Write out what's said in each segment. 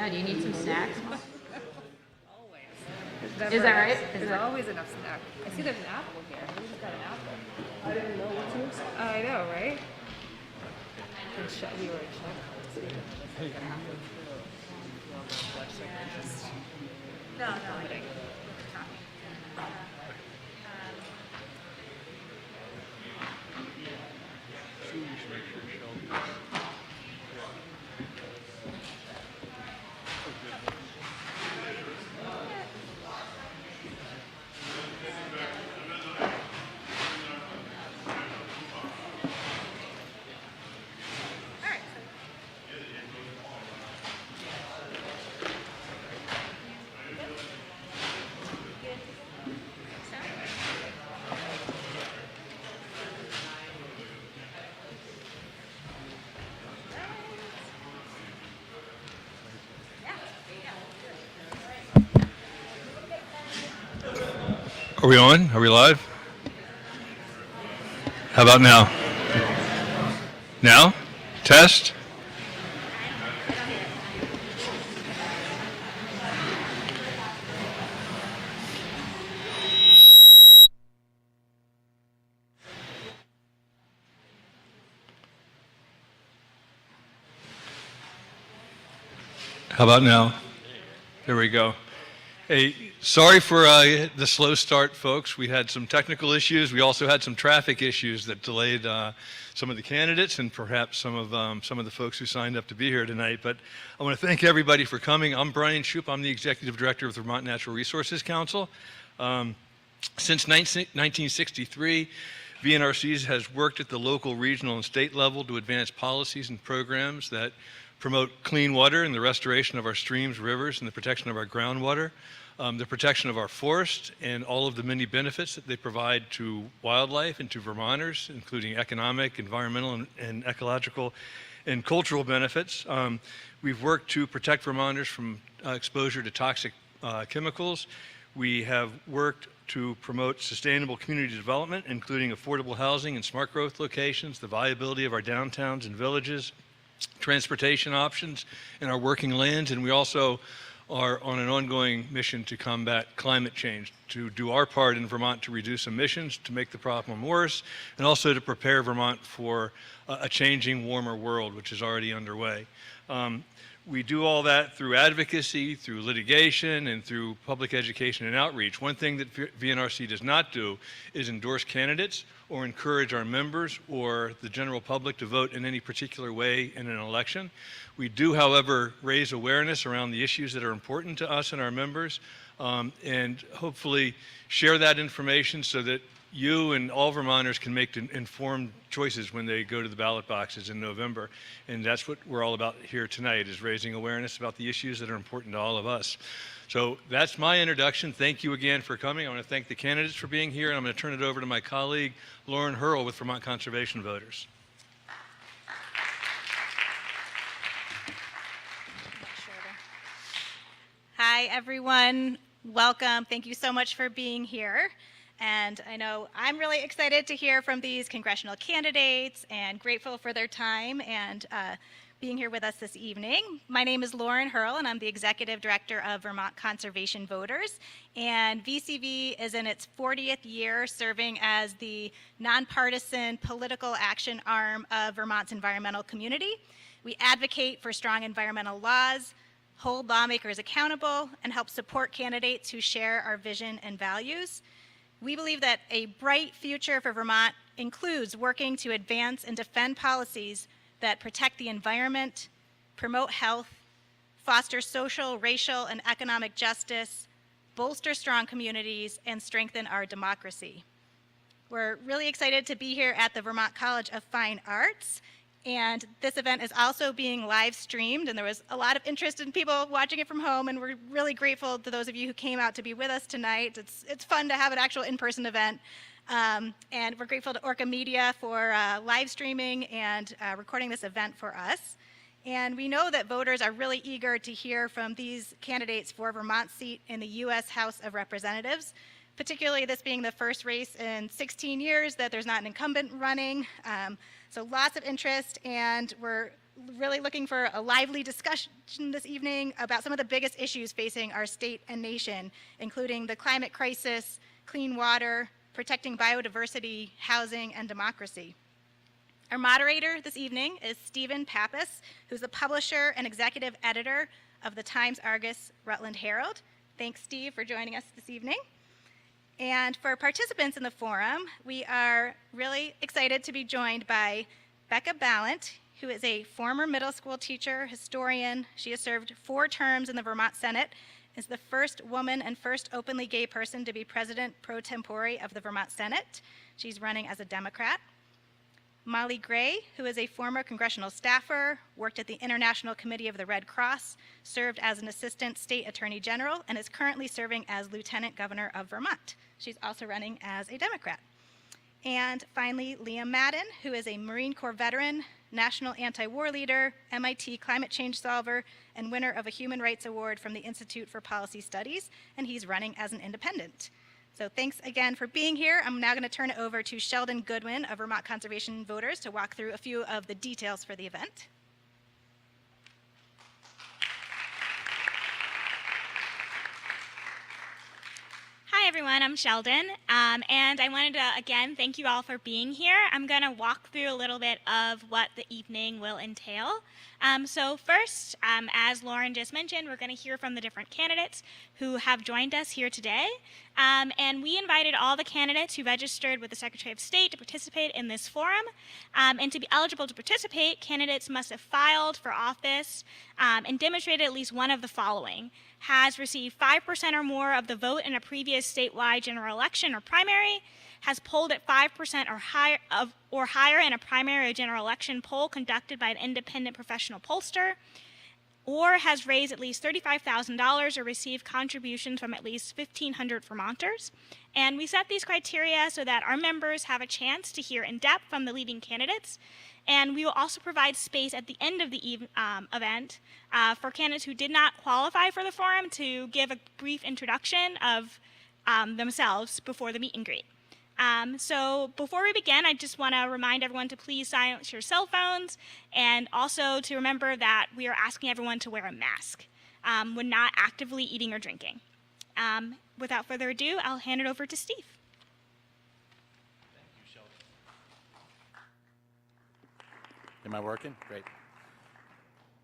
Yeah, do you need some snacks? Always. Is that right? There's always enough snack. I see there's an apple here. We just got an apple. I didn't know what to expect. I know, right? We were in check. No, I didn't. Are we on? Are we live? How about now? Now? Test? How about now? There we go. Hey, sorry for the slow start, folks. We had some technical issues. We also had some traffic issues that delayed some of the candidates and perhaps some of the folks who signed up to be here tonight. But I want to thank everybody for coming. I'm Brian Shupe. I'm the Executive Director of the Vermont Natural Resources Council. Since 1963, VNRC has worked at the local, regional, and state level to advance policies and programs that promote clean water and the restoration of our streams, rivers, and the protection of our groundwater, the protection of our forests, and all of the many benefits that they provide to wildlife and to Vermonters, including economic, environmental, and ecological and cultural benefits. We've worked to protect Vermonters from exposure to toxic chemicals. We have worked to promote sustainable community development, including affordable housing and smart growth locations, the viability of our downtowns and villages, transportation options in our working lands, and we also are on an ongoing mission to combat climate change, to do our part in Vermont to reduce emissions, to make the problem worse, and also to prepare Vermont for a changing, warmer world, which is already underway. We do all that through advocacy, through litigation, and through public education and outreach. One thing that VNRC does not do is endorse candidates or encourage our members or the general public to vote in any particular way in an election. We do, however, raise awareness around the issues that are important to us and our members, and hopefully share that information so that you and all Vermonters can make informed choices when they go to the ballot boxes in November. And that's what we're all about here tonight, is raising awareness about the issues that are important to all of us. So that's my introduction. Thank you again for coming. I want to thank the candidates for being here, and I'm going to turn it over to my colleague, Lauren Hurl with Vermont Conservation Voters. Hi, everyone. Welcome. Thank you so much for being here. And I know I'm really excited to hear from these congressional candidates and grateful for their time and being here with us this evening. My name is Lauren Hurl, and I'm the Executive Director of Vermont Conservation Voters. And VCV is in its 40th year serving as the nonpartisan political action arm of Vermont's environmental community. We advocate for strong environmental laws, hold lawmakers accountable, and help support candidates who share our vision and values. We believe that a bright future for Vermont includes working to advance and defend policies that protect the environment, promote health, foster social, racial, and economic justice, bolster strong communities, and strengthen our democracy. We're really excited to be here at the Vermont College of Fine Arts, and this event is also being live streamed, and there was a lot of interest in people watching it from home, and we're really grateful to those of you who came out to be with us tonight. It's fun to have an actual in-person event, and we're grateful to Orca Media for live streaming and recording this event for us. And we know that voters are really eager to hear from these candidates for Vermont's seat in the U.S. House of Representatives, particularly this being the first race in 16 years that there's not an incumbent running. So lots of interest, and we're really looking for a lively discussion this evening about some of the biggest issues facing our state and nation, including the climate crisis, clean water, protecting biodiversity, housing, and democracy. Our moderator this evening is Stephen Pappas, who's the publisher and executive editor of the Times-Argus Rutland Herald. Thanks, Steve, for joining us this evening. And for participants in the forum, we are really excited to be joined by Becca Ballant, who is a former middle school teacher, historian. She has served 4 terms in the Vermont Senate, is the first woman and first openly gay person to be president pro tempore of the Vermont Senate. She's running as a Democrat. Molly Gray, who is a former congressional staffer, worked at the International Committee of the Red Cross, served as an assistant state attorney general, and is currently serving as lieutenant governor of Vermont. She's also running as a Democrat. And finally, Liam Madden, who is a Marine Corps veteran, national anti-war leader, MIT climate change solver, and winner of a Human Rights Award from the Institute for Policy Studies, and he's running as an independent. So thanks again for being here. I'm now going to turn it over to Sheldon Goodwin of Vermont Conservation Voters to walk through a few of the details for the event. Hi everyone, I'm Sheldon, and I wanted to again thank you all for being here. I'm going to walk through a little bit of what the evening will entail. So first, as Lauren just mentioned, we're going to hear from the different candidates who have joined us here today. And we invited all the candidates who registered with the Secretary of State to participate in this forum. And to be eligible to participate, candidates must have filed for office and demonstrated at least one of the following: has received 5% or more of the vote in a previous statewide general election or primary, has polled at 5% or higher in a primary or general election poll conducted by an independent professional pollster, or has raised at least $35,000 or received contributions from at least 1,500 Vermonters. And we set these criteria so that our members have a chance to hear in depth from the leading candidates. And we will also provide space at the end of the event for candidates who did not qualify for the forum to give a brief introduction of themselves before the meet and greet. So before we begin, I just want to remind everyone to please silence your cell phones, and also to remember that we are asking everyone to wear a mask when not actively eating or drinking. Without further ado, I'll hand it over to Steve. Thank you, Sheldon. Am I working? Great.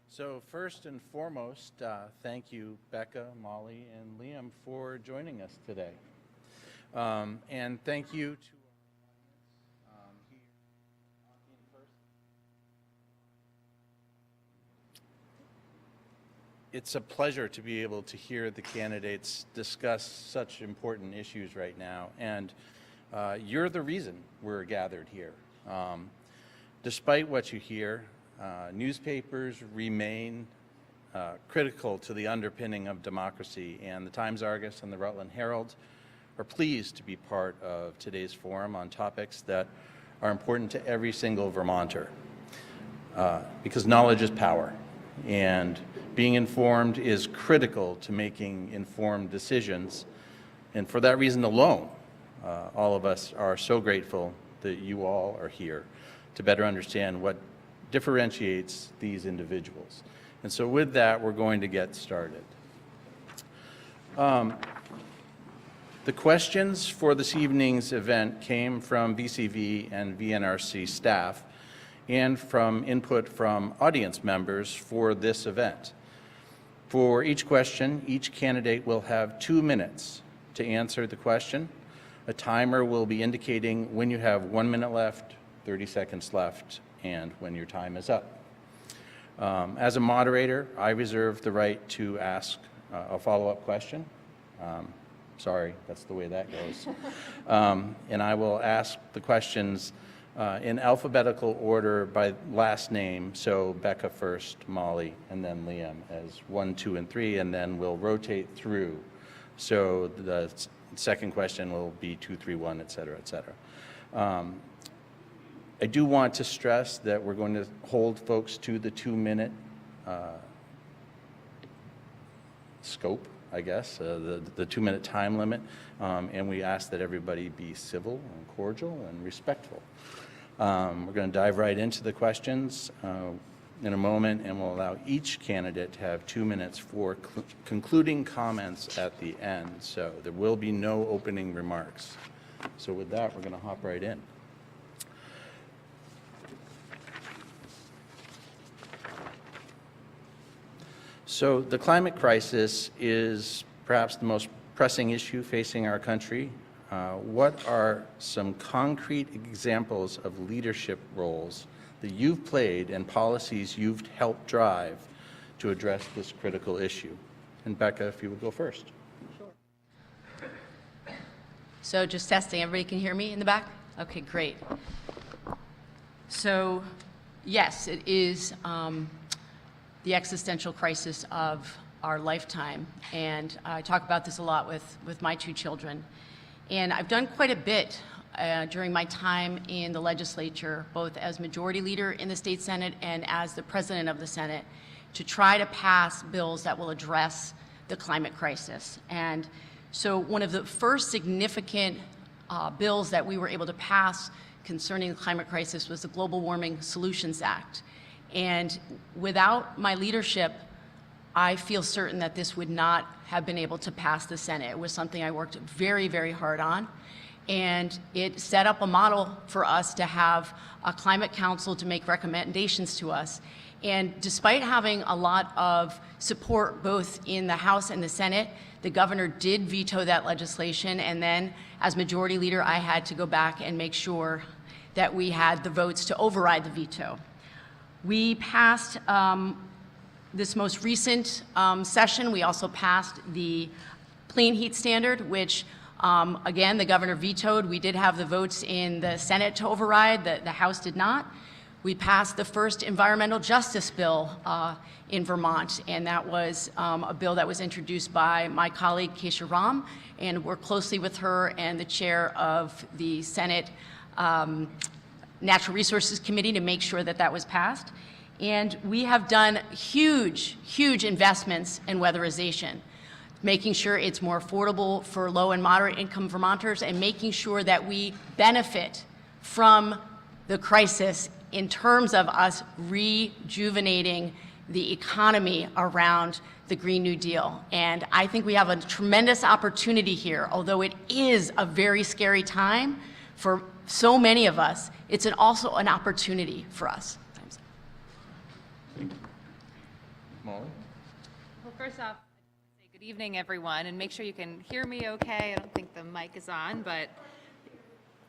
So first and foremost, thank you, Becca, Molly, and Liam for joining us today. And thank you to our audience here in person. It's a pleasure to be able to hear the candidates discuss such important issues right now, and you're the reason we're gathered here. Despite what you hear, newspapers remain critical to the underpinning of democracy, and the Times-Argus and the Rutland Herald are pleased to be part of today's forum on topics that are important to every single Vermonter. Because knowledge is power, and being informed is critical to making informed decisions. And for that reason alone, all of us are so grateful that you all are here to better understand what differentiates these individuals. And so with that, we're going to get started. The questions for this evening's event came from VCV and VNRC staff and from input from audience members for this event. For each question, each candidate will have 2 minutes to answer the question. A timer will be indicating when you have 1 minute left, 30 seconds left, and when your time is up. As a moderator, I reserve the right to ask a follow-up question. Sorry, that's the way that goes. And I will ask the questions in alphabetical order by last name, so Becca first, Molly, and then Liam as 1, 2, and 3, and then we'll rotate through. So the second question will be 2, 3, 1, et cetera, et cetera. I do want to stress that we're going to hold folks to the 2-minute scope, I guess, the 2-minute time limit, and we ask that everybody be civil and cordial and respectful. We're going to dive right into the questions. in a moment, and we'll allow each candidate to have 2 minutes for concluding comments at the end. So there will be no opening remarks. So with that, we're going to hop right in. So the climate crisis is perhaps the most pressing issue facing our country. What are some concrete examples of leadership roles that you've played and policies you've helped drive to address this critical issue? And Becca, if you would go first. Sure. So just testing, everybody can hear me in the back? Okay, great. So yes, it is the existential crisis of our lifetime. And I talk about this a lot with my 2 children. And I've done quite a bit during my time in the legislature, both as majority leader in the state Senate and as the president of the Senate, to try to pass bills that will address the climate crisis. And so one of the first significant bills that we were able to pass concerning the climate crisis was the Global Warming Solutions Act. And without my leadership, I feel certain that this would not have been able to pass the Senate. It was something I worked very, very hard on. And it set up a model for us to have a climate council to make recommendations to us. And despite having a lot of support both in the House and the Senate, the governor did veto that legislation. And then as majority leader, I had to go back and make sure that we had the votes to override the veto. We passed this most recent session. We also passed the clean heat standard, which again, the governor vetoed. We did have the votes in the Senate to override. The House did not. We passed the first environmental justice bill in Vermont, and that was a bill that was introduced by my colleague, Keisha Ram, and worked closely with her and the chair of the Senate Natural Resources Committee to make sure that that was passed. And we have done huge, huge investments in weatherization, making sure it's more affordable for low and moderate income Vermonters, and making sure that we benefit from the crisis in terms of us rejuvenating the economy around the Green New Deal. And I think we have a tremendous opportunity here. Although it is a very scary time for so many of us, it's also an opportunity for us. Molly? Well, first off, say good evening, everyone, and make sure you can hear me okay. I don't think the mic is on, but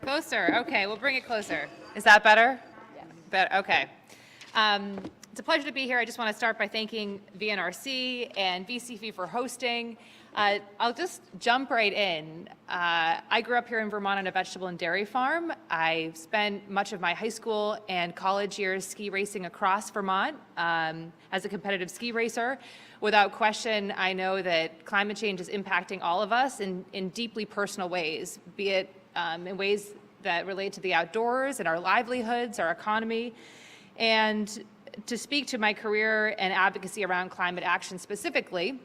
closer. Okay, we'll bring it closer. Is that better? Yes. Better. Okay. It's a pleasure to be here. I just want to start by thanking VNRC and VCV for hosting. I'll just jump right in. I grew up here in Vermont on a vegetable and dairy farm. I spent much of my high school and college years ski racing across Vermont as a competitive ski racer. Without question, I know that climate change is impacting all of us in deeply personal ways, be it in ways that relate to the outdoors and our livelihoods, our economy. And to speak to my career and advocacy around climate action specifically,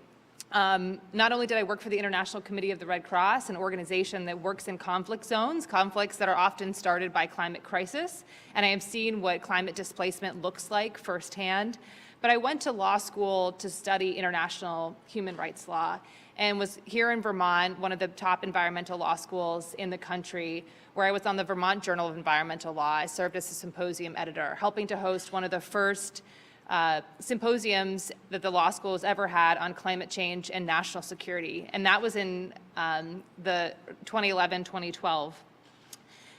not only did I work for the International Committee of the Red Cross, an organization that works in conflict zones, conflicts that are often started by climate crisis, and I have seen what climate displacement looks like firsthand, but I went to law school to study international human rights law and was here in Vermont, one of the top environmental law schools in the country, where I was on the Vermont Journal of Environmental Law. I served as a symposium editor, helping to host one of the first symposiums that the law school has ever had on climate change and national security, and that was in the 2011-2012.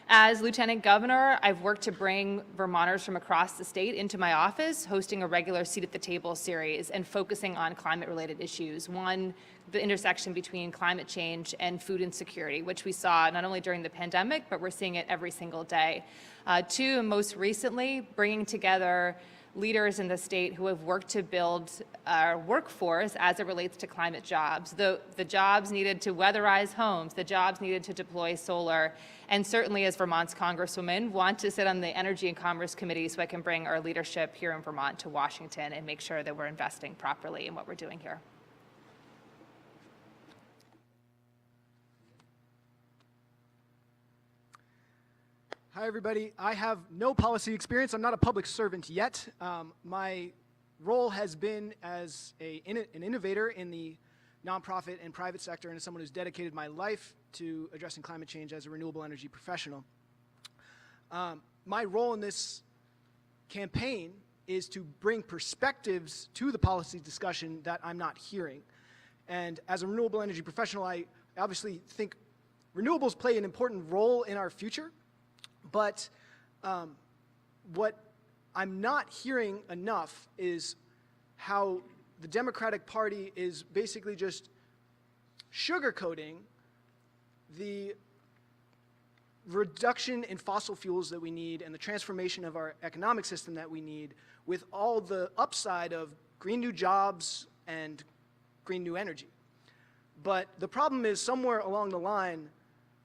As Lieutenant Governor, I've worked to bring Vermonters from across the state into my office, hosting a regular Seat at the Table series and focusing on climate-related issues. One, the intersection between climate change and food insecurity, which we saw not only during the pandemic, but we're seeing it every single day. Two, most recently, bringing together leaders in the state who have worked to build our workforce as it relates to climate jobs. The jobs needed to weatherize homes, the jobs needed to deploy solar, and certainly as Vermont's Congresswoman, want to sit on the Energy and Commerce Committee so I can bring our leadership here in Vermont to Washington and make sure that we're investing properly in what we're doing here. Hi, everybody. I have no policy experience. I'm not a public servant yet. My role has been as an innovator in the nonprofit and private sector, and as someone who's dedicated my life to addressing climate change as a renewable energy professional. My role in this campaign is to bring perspectives to the policy discussion that I'm not hearing. And as a renewable energy professional, I obviously think renewables play an important role in our future, but what I'm not hearing enough is how the Democratic Party is basically just sugarcoating the reduction in fossil fuels that we need and the transformation of our economic system that we need with all the upside of green new jobs and green new energy. But the problem is somewhere along the line,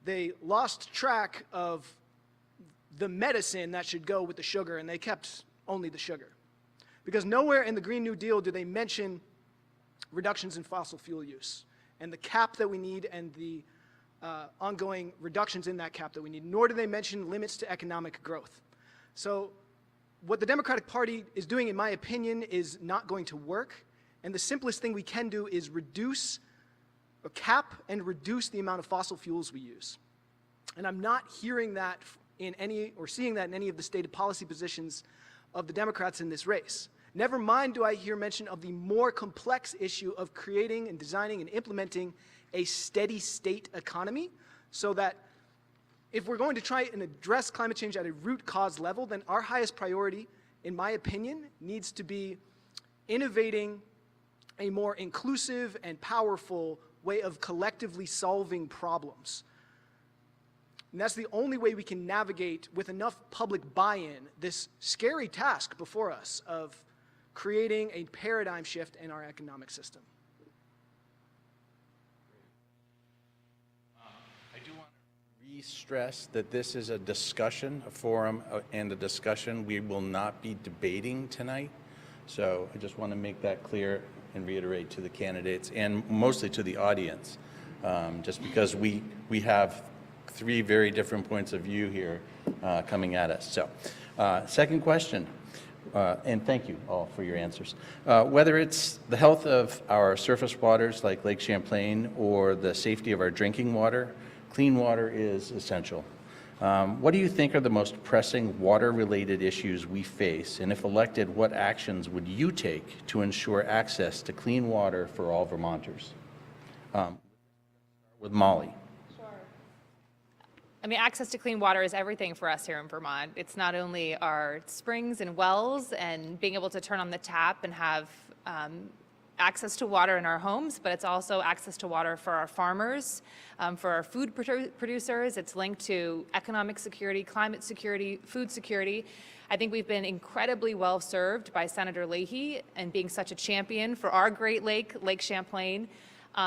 they lost track of the medicine that should go with the sugar, and they kept only the sugar. Because nowhere in the Green New Deal do they mention reductions in fossil fuel use and the cap that we need and the ongoing reductions in that cap that we need, nor do they mention limits to economic growth. So what the Democratic Party is doing, in my opinion, is not going to work, and the simplest thing we can do is reduce or cap and reduce the amount of fossil fuels we use. And I'm not hearing that in any, or seeing that in any of the stated policy positions of the Democrats in this race. Never mind do I hear mention of the more complex issue of creating and designing and implementing a steady state economy, so that if we're going to try and address climate change at a root cause level, then our highest priority, in my opinion, needs to be innovating a more inclusive and powerful way of collectively solving problems. And that's the only way we can navigate with enough public buy-in this scary task before us of creating a paradigm shift in our economic system. I do want to re-stress that this is a discussion, a forum, and a discussion. We will not be debating tonight. So I just want to make that clear and reiterate to the candidates and mostly to the audience, just because we have three very different points of view here coming at us. So second question, and thank you all for your answers. Whether it's the health of our surface waters like Lake Champlain or the safety of our drinking water, clean water is essential. What do you think are the most pressing water-related issues we face? And if elected, what actions would you take to ensure access to clean water for all Vermonters? With Molly. I mean, access to clean water is everything for us here in Vermont. It's not only our springs and wells and being able to turn on the tap and have access to water in our homes, but it's also access to water for our farmers, for our food producers. It's linked to economic security, climate security, food security. I think we've been incredibly well served by Senator Leahy and being such a champion for our Great Lake, Lake Champlain.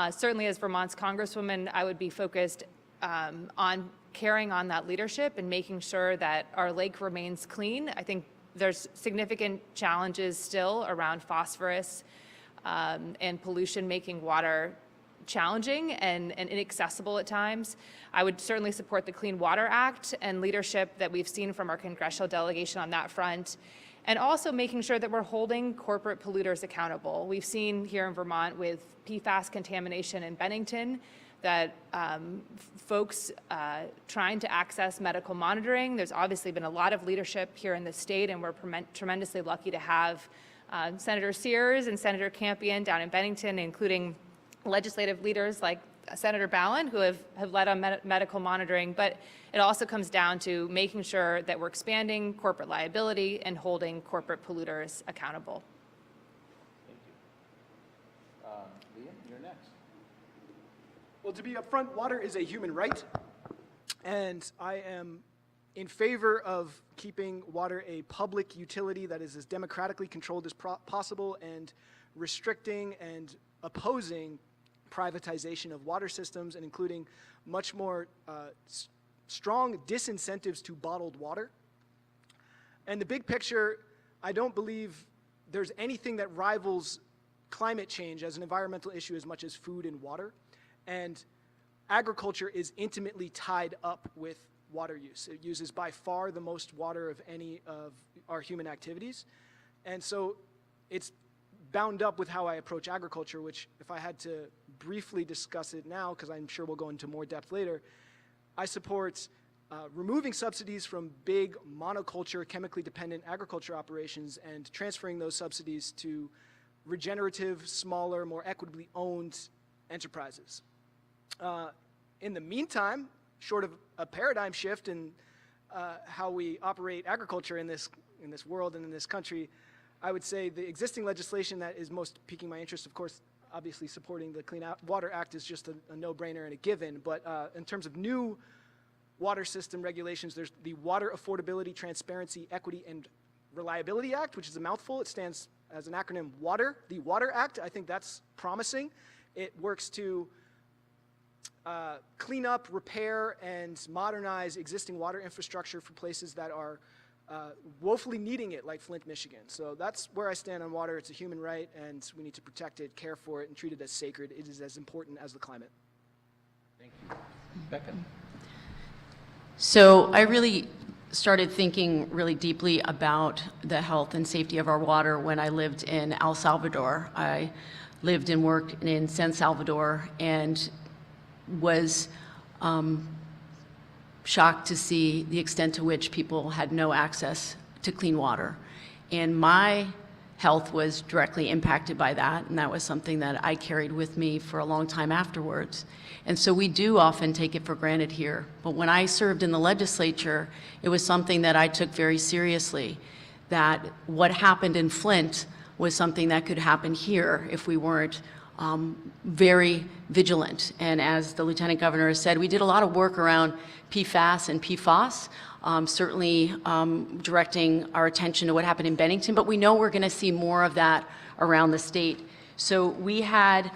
Certainly as Vermont's Congresswoman, I would be focused on carrying on that leadership and making sure that our lake remains clean. I think there's significant challenges still around phosphorus and pollution, making water challenging and inaccessible at times. I would certainly support the Clean Water Act and leadership that we've seen from our congressional delegation on that front, and also making sure that we're holding corporate polluters accountable. We've seen here in Vermont with PFAS contamination in Bennington that folks trying to access medical monitoring. There's obviously been a lot of leadership here in the state, and we're tremendously lucky to have Senator Sears and Senator Campion down in Bennington, including legislative leaders like Senator Ballin, who have led on medical monitoring. But it also comes down to making sure that we're expanding corporate liability and holding corporate polluters accountable. Well, to be upfront, water is a human right, and I am in favor of keeping water a public utility that is as democratically controlled as possible and restricting and opposing privatization of water systems and including much more strong disincentives to bottled water. And the big picture, I don't believe there's anything that rivals climate change as an environmental issue as much as food and water. And agriculture is intimately tied up with water use. It uses by far the most water of any of our human activities. And so it's bound up with how I approach agriculture, which if I had to briefly discuss it now, because I'm sure we'll go into more depth later, I support removing subsidies from big monoculture, chemically dependent agriculture operations and transferring those subsidies to regenerative, smaller, more equitably owned enterprises. In the meantime, short of a paradigm shift in how we operate agriculture in this world and in this country, I would say the existing legislation that is most piquing my interest, of course, obviously supporting the Clean Water Act is just a no-brainer and a given, but in terms of new water system regulations, there's the Water Affordability, Transparency, Equity, and Reliability Act, which is a mouthful. It stands as an acronym WATER, the Water Act. I think that's promising. It works to clean up, repair, and modernize existing water infrastructure for places that are woefully needing it, like Flint, Michigan. So that's where I stand on water. It's a human right, and we need to protect it, care for it, and treat it as sacred. It is as important as the climate. Thank you. Becca? So I really started thinking really deeply about the health and safety of our water when I lived in El Salvador. I lived and worked in San Salvador and was shocked to see the extent to which people had no access to clean water. And my health was directly impacted by that, and that was something that I carried with me for a long time afterwards. And so we do often take it for granted here. But when I served in the legislature, it was something that I took very seriously, that what happened in Flint was something that could happen here if we weren't very vigilant. And as the Lieutenant Governor has said, we did a lot of work around PFAS and PFOS, certainly directing our attention to what happened in Bennington, but we know we're going to see more of that around the state. So we had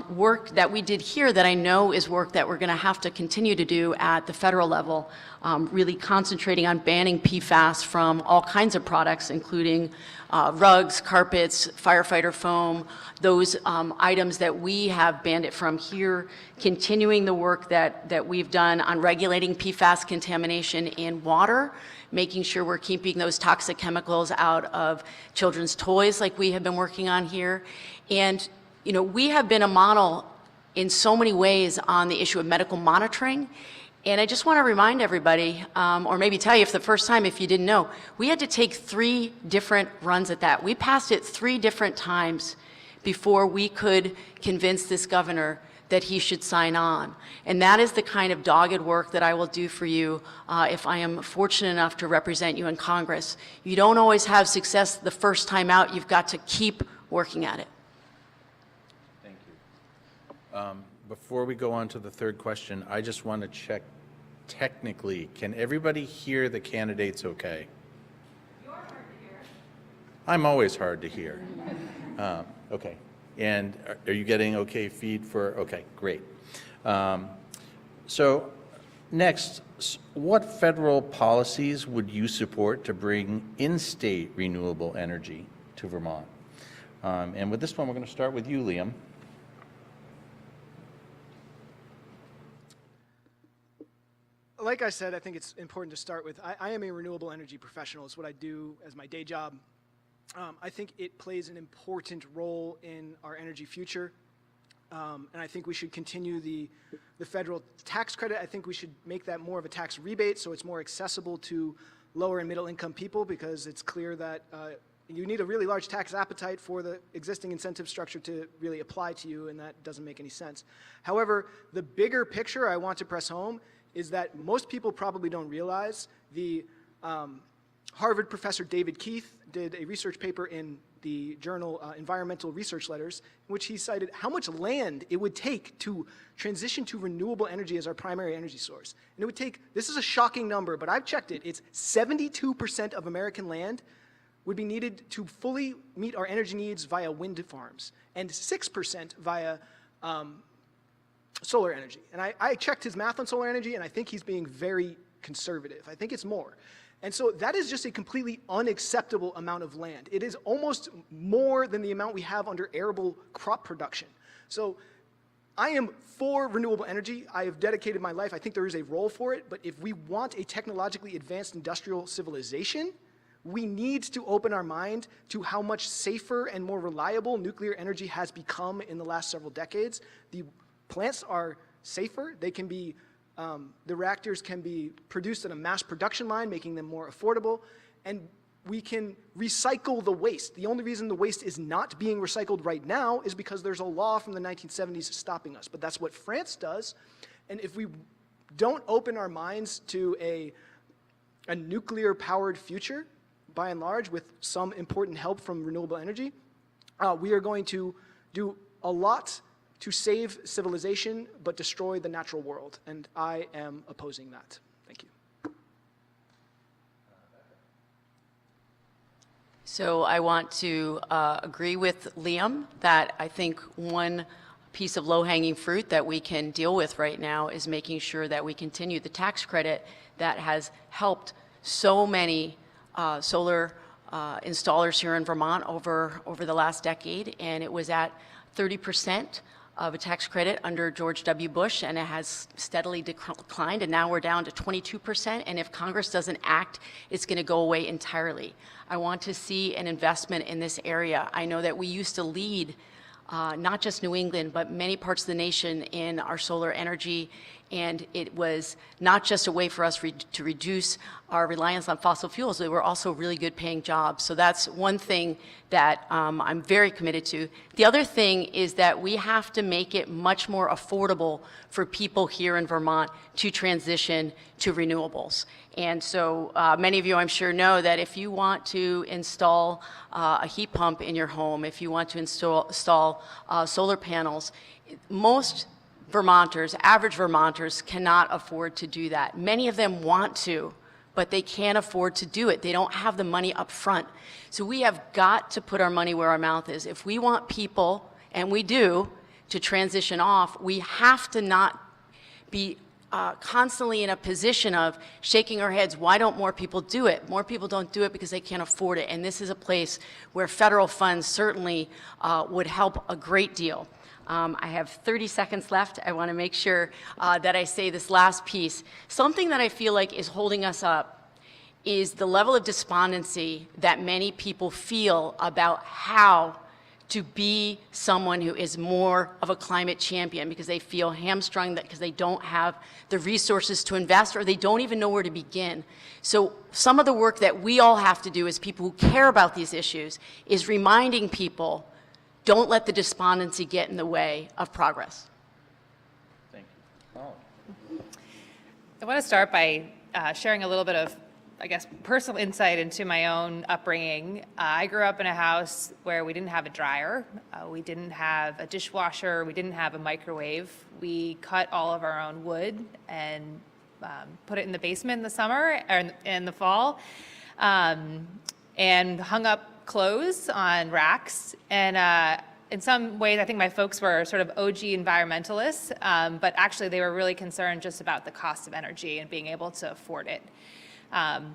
work that we did here that I know is work that we're going to have to continue to do at the federal level, really concentrating on banning PFAS from all kinds of products, including rugs, carpets, firefighter foam, those items that we have banned it from here, continuing the work that we've done on regulating PFAS contamination in water, making sure we're keeping those toxic chemicals out of children's toys like we have been working on here. And you know, we have been a model in so many ways on the issue of medical monitoring. And I just want to remind everybody, or maybe tell you for the first time if you didn't know, we had to take 3 different runs at that. We passed it 3 different times before we could convince this governor that he should sign on. And that is the kind of dogged work that I will do for you if I am fortunate enough to represent you in Congress. You don't always have success the first time out. You've got to keep working at it. Thank you. Before we go on to the third question, I just want to check technically, can everybody hear the candidates okay? You're hard to hear. I'm always hard to hear. Okay. And are you getting okay feed for, okay, great. So next, what federal policies would you support to bring in-state renewable energy to Vermont? And with this one, we're going to start with you, Liam. Like I said, I think it's important to start with, I am a renewable energy professional. It's what I do as my day job. I think it plays an important role in our energy future. And I think we should continue the federal tax credit. I think we should make that more of a tax rebate so it's more accessible to lower and middle income people, because it's clear that you need a really large tax appetite for the existing incentive structure to really apply to you, and that doesn't make any sense. However, the bigger picture I want to press home is that most people probably don't realize the Harvard professor David Keith did a research paper in the journal Environmental Research Letters, in which he cited how much land it would take to transition to renewable energy as our primary energy source. And it would take, this is a shocking number, but I've checked it, it's 72% of American land would be needed to fully meet our energy needs via wind farms, and 6% via solar energy. And I checked his math on solar energy, and I think he's being very conservative. I think it's more. And so that is just a completely unacceptable amount of land. It is almost more than the amount we have under arable crop production. So I am for renewable energy. I have dedicated my life. I think there is a role for it. But if we want a technologically advanced industrial civilization, we need to open our mind to how much safer and more reliable nuclear energy has become in the last several decades. The plants are safer. They can be, the reactors can be produced on a mass production line, making them more affordable. And we can recycle the waste. The only reason the waste is not being recycled right now is because there's a law from the 1970s stopping us. But that's what France does. And if we don't open our minds to a nuclear-powered future, by and large, with some important help from renewable energy, we are going to do a lot to save civilization, but destroy the natural world. And I am opposing that. Thank you. So I want to agree with Liam that I think one piece of low-hanging fruit that we can deal with right now is making sure that we continue the tax credit that has helped so many solar installers here in Vermont over the last decade, and it was at 30% of a tax credit under George W. Bush, and it has steadily declined, and now we're down to 22%, and if Congress doesn't act, it's going to go away entirely. I want to see an investment in this area. I know that we used to lead not just New England, but many parts of the nation in our solar energy, and it was not just a way for us to reduce our reliance on fossil fuels, they were also really good paying jobs. So that's one thing that I'm very committed to. The other thing is that we have to make it much more affordable for people here in Vermont to transition to renewables. And so many of you, I'm sure, know that if you want to install a heat pump in your home, if you want to install solar panels, most Vermonters, average Vermonters, cannot afford to do that. Many of them want to, but they can't afford to do it. They don't have the money up front. So we have got to put our money where our mouth is. If we want people, and we do, to transition off, we have to not be constantly in a position of shaking our heads, why don't more people do it? More people don't do it because they can't afford it. And this is a place where federal funds certainly would help a great deal. I have 30 seconds left. I want to make sure that I say this last piece. Something that I feel like is holding us up is the level of despondency that many people feel about how to be someone who is more of a climate champion, because they feel hamstrung because they don't have the resources to invest, or they don't even know where to begin. So some of the work that we all have to do as people who care about these issues is reminding people, don't let the despondency get in the way of progress. Thank you. Oh. I want to start by sharing a little bit of, I guess, personal insight into my own upbringing. I grew up in a house where we didn't have a dryer, we didn't have a dishwasher, we didn't have a microwave. We cut all of our own wood and put it in the basement in the summer or in the fall, and hung up clothes on racks. And in some ways, I think my folks were sort of OG environmentalists, but actually they were really concerned just about the cost of energy and being able to afford it. And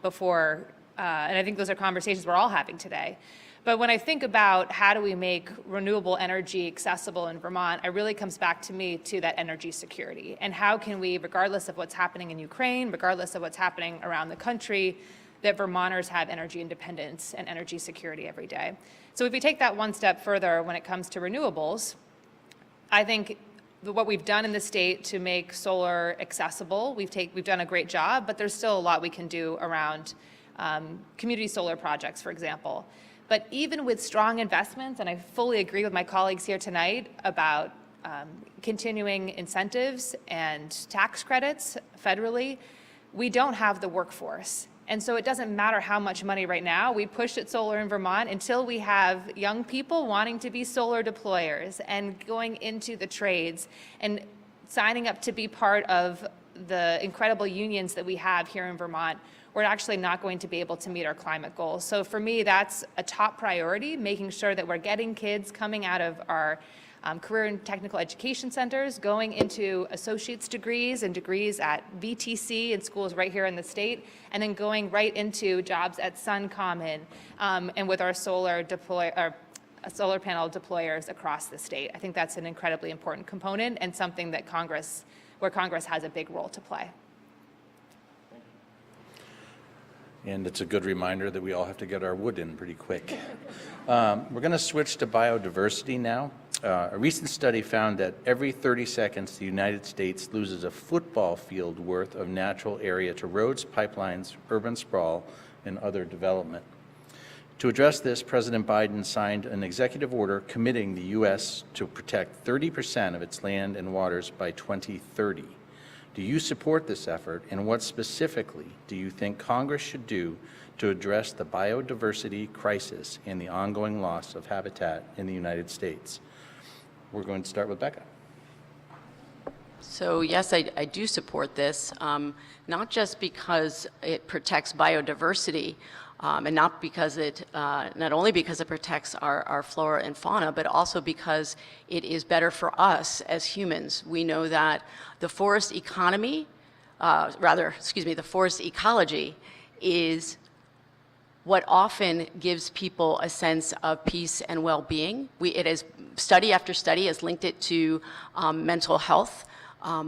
I think those are conversations we're all having today. But when I think about how do we make renewable energy accessible in Vermont, it really comes back to me to that energy security. And how can we, regardless of what's happening in Ukraine, regardless of what's happening around the country, that Vermonters have energy independence and energy security every day. So if we take that one step further when it comes to renewables, I think what we've done in the state to make solar accessible, we've done a great job, but there's still a lot we can do around community solar projects, for example. But even with strong investments, and I fully agree with my colleagues here tonight about continuing incentives and tax credits federally, we don't have the workforce. And so it doesn't matter how much money right now we push at solar in Vermont until we have young people wanting to be solar deployers and going into the trades and signing up to be part of the incredible unions that we have here in Vermont. We're actually not going to be able to meet our climate goals. So for me, that's a top priority, making sure that we're getting kids coming out of our career and technical education centers, going into associate's degrees and degrees at VTC and schools right here in the state, and then going right into jobs at Sun Common and with our solar solar panel deployers across the state. I think that's an incredibly important component and something that where Congress has a big role to play. And it's a good reminder that we all have to get our wood in pretty quick. We're going to switch to biodiversity now. A recent study found that every 30 seconds, the United States loses a football field worth of natural area to roads, pipelines, urban sprawl, and other development. To address this, President Biden signed an executive order committing the U.S. to protect 30% of its land and waters by 2030. Do you support this effort, and what specifically do you think Congress should do to address the biodiversity crisis and the ongoing loss of habitat in the United States? We're going to start with Becca. So yes, I do support this, not just because it protects biodiversity, and not only because it protects our flora and fauna, but also because it is better for us as humans. We know that the forest economy, the forest ecology is what often gives people a sense of peace and well-being. It is, study after study has linked it to mental health. A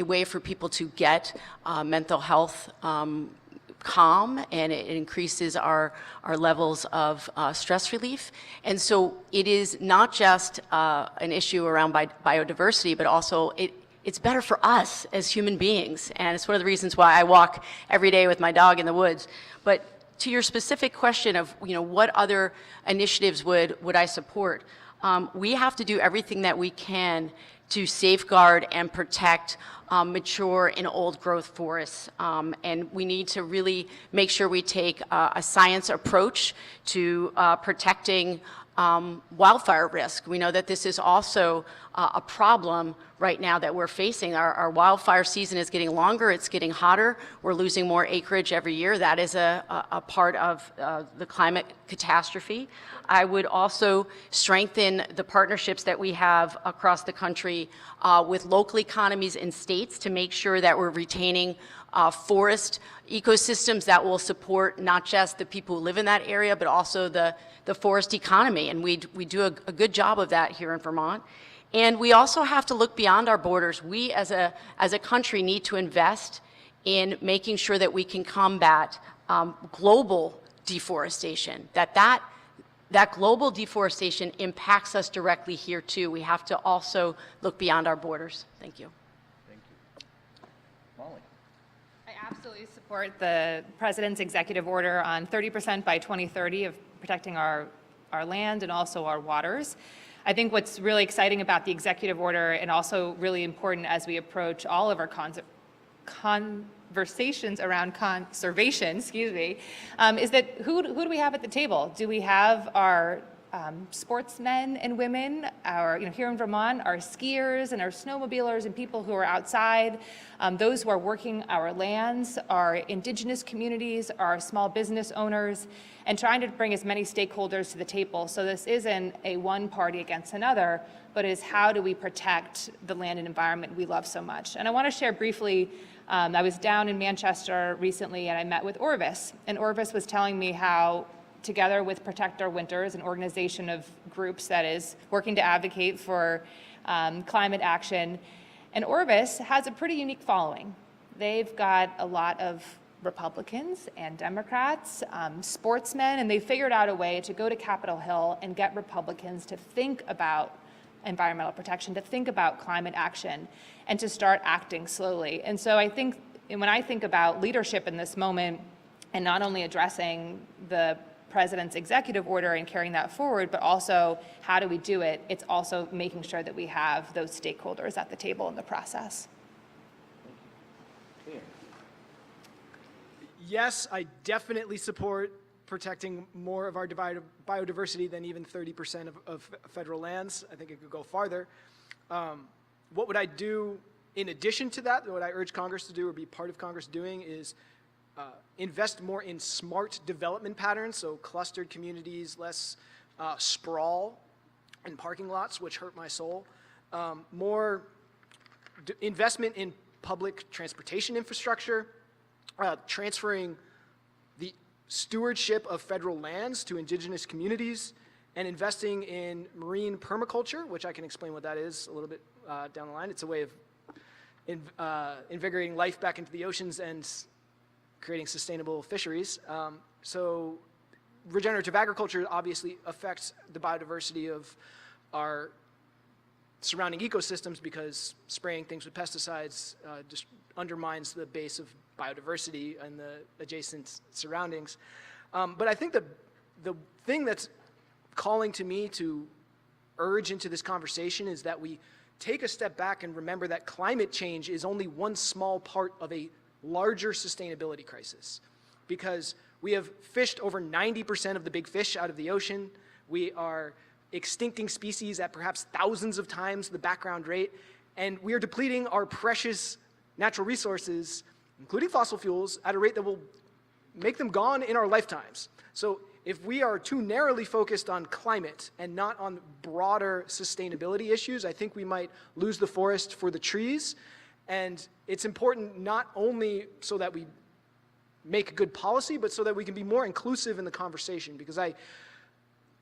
way for people to get mental health calm, and it increases our levels of stress relief. And so it is not just an issue around biodiversity, but also it's better for us as human beings. And it's one of the reasons why I walk every day with my dog in the woods. But to your specific question of what other initiatives would I support, we have to do everything that we can to safeguard and protect mature and old growth forests. And we need to really make sure we take a science approach to protecting wildfire risk. We know that this is also a problem right now that we're facing. Our wildfire season is getting longer, it's getting hotter, we're losing more acreage every year. That is a part of the climate catastrophe. I would also strengthen the partnerships that we have across the country with local economies and states to make sure that we're retaining forest ecosystems that will support not just the people who live in that area, but also the forest economy. And we do a good job of that here in Vermont. And we also have to look beyond our borders. We as a country need to invest in making sure that we can combat global deforestation, that global deforestation impacts us directly here too. We have to also look beyond our borders. Thank you. Thank you. Molly. I absolutely support the President's executive order on 30% by 2030 of protecting our land and also our waters. I think what's really exciting about the executive order, and also really important as we approach all of our conversations around conservation, is that who do we have at the table? Do we have our sportsmen and women, here in Vermont, our skiers and our snowmobilers and people who are outside, those who are working our lands, our indigenous communities, our small business owners, and trying to bring as many stakeholders to the table. So this isn't a one party against another, but is how do we protect the land and environment we love so much. And I want to share briefly, I was down in Manchester recently and I met with Orvis, and Orvis was telling me how together with Protect Our Winters, an organization of groups that is working to advocate for climate action, and Orvis has a pretty unique following. They've got a lot of Republicans and Democrats, sportsmen, and they figured out a way to go to Capitol Hill and get Republicans to think about environmental protection, to think about climate action, and to start acting slowly. And so I think, when I think about leadership in this moment, and not only addressing the President's executive order and carrying that forward, but also how do we do it, it's also making sure that we have those stakeholders at the table in the process. Yes, I definitely support protecting more of our biodiversity than even 30% of federal lands. I think it could go farther. What would I do in addition to that? What I urge Congress to do, or be part of Congress doing, is invest more in smart development patterns, so clustered communities, less sprawl in parking lots, which hurt my soul. More investment in public transportation infrastructure, transferring the stewardship of federal lands to indigenous communities, and investing in marine permaculture, which I can explain what that is a little bit down the line. It's a way of invigorating life back into the oceans and creating sustainable fisheries. So regenerative agriculture obviously affects the biodiversity of our surrounding ecosystems because spraying things with pesticides just undermines the base of biodiversity and the adjacent surroundings. But I think the thing that's calling to me to urge into this conversation is that we take a step back and remember that climate change is only one small part of a larger sustainability crisis. Because we have fished over 90% of the big fish out of the ocean. We are extincting species at perhaps thousands of times the background rate, and we are depleting our precious natural resources, including fossil fuels, at a rate that will make them gone in our lifetimes. So if we are too narrowly focused on climate and not on broader sustainability issues, I think we might lose the forest for the trees. And it's important not only so that we make good policy, but so that we can be more inclusive in the conversation, because I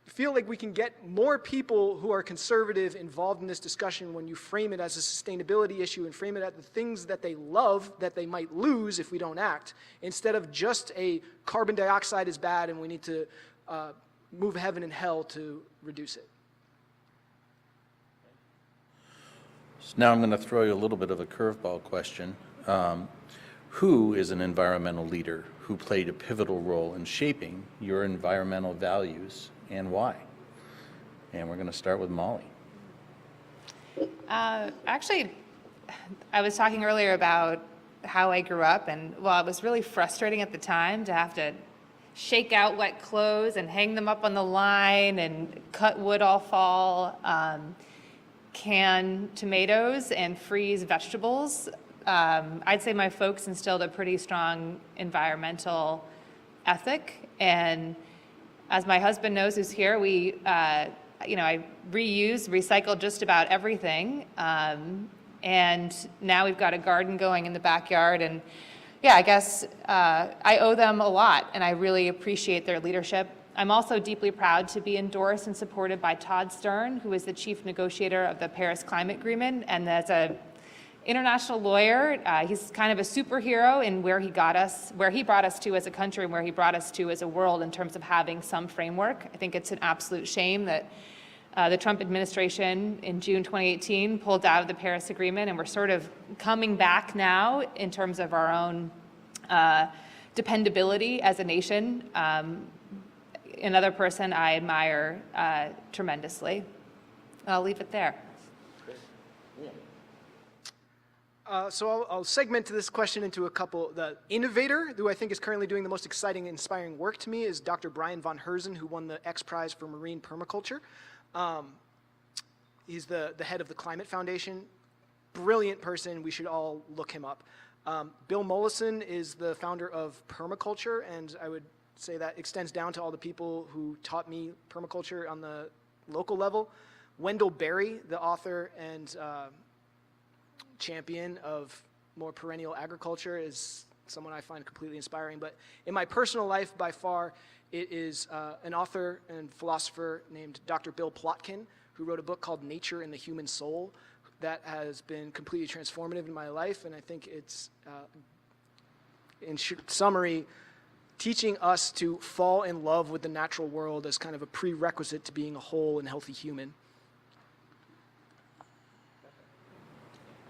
feel like we can get more people who are conservative involved in this discussion when you frame it as a sustainability issue and frame it at the things that they love that they might lose if we don't act, instead of just a carbon dioxide is bad and we need to move heaven and hell to reduce it. So now I'm going to throw you a little bit of a curveball question. Who is an environmental leader who played a pivotal role in shaping your environmental values and why? And we're going to start with Molly. Actually, I was talking earlier about how I grew up, and while it was really frustrating at the time to have to shake out wet clothes and hang them up on the line and cut wood all fall, can tomatoes and freeze vegetables, I'd say my folks instilled a pretty strong environmental ethic. And as my husband knows, who's here, we, I reuse, recycle just about everything. And now we've got a garden going in the backyard. And yeah, I guess I owe them a lot, and I really appreciate their leadership. I'm also deeply proud to be endorsed and supported by Todd Stern, who is the chief negotiator of the Paris Climate Agreement. And as an international lawyer, he's kind of a superhero in where he got us, where he brought us to as a country and where he brought us to as a world in terms of having some framework. I think it's an absolute shame that the Trump administration in June 2018 pulled out of the Paris Agreement, and we're sort of coming back now in terms of our own dependability as a nation. Another person I admire tremendously. I'll leave it there. So I'll segment this question into a couple. The innovator, who I think is currently doing the most exciting and inspiring work to me, is Dr. Brian von Herzen, who won the X Prize for Marine Permaculture. He's the head of the Climate Foundation. Brilliant person. We should all look him up. Bill Mollison is the founder of permaculture, and I would say that extends down to all the people who taught me permaculture on the local level. Wendell Berry, the author and champion of more perennial agriculture, is someone I find completely inspiring. But in my personal life, by far, it is an author and philosopher named Dr. Bill Plotkin, who wrote a book called Nature and the Human Soul that has been completely transformative in my life. And I think it's, in summary, teaching us to fall in love with the natural world as kind of a prerequisite to being a whole and healthy human.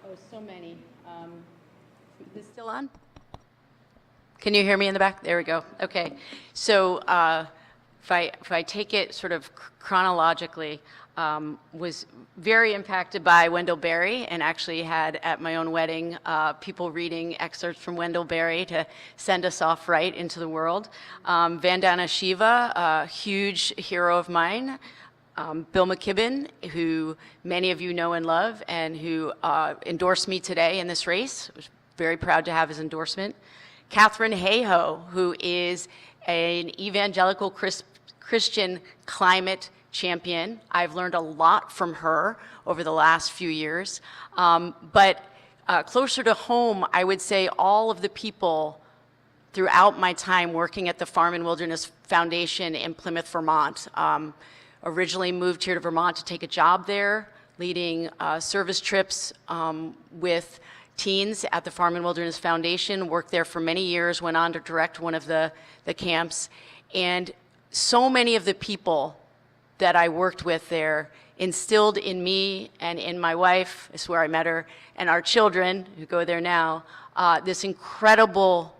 Oh, so many. Is this still on? Can you hear me in the back? There we go. Okay. So if I take it sort of chronologically, was very impacted by Wendell Berry, and actually had at my own wedding people reading excerpts from Wendell Berry to send us off right into the world. Vandana Shiva, a huge hero of mine. Bill McKibben, who many of you know and love, and who endorsed me today in this race. I was very proud to have his endorsement. Catherine Hayhoe, who is an evangelical Christian climate champion. I've learned a lot from her over the last few years. But closer to home, I would say all of the people throughout my time working at the Farm and Wilderness Foundation in Plymouth, Vermont. Originally moved here to Vermont to take a job there, leading service trips with teens at the Farm and Wilderness Foundation, worked there for many years, went on to direct one of the camps. And so many of the people that I worked with there instilled in me and in my wife, is where I met her, and our children, who go there now, this incredible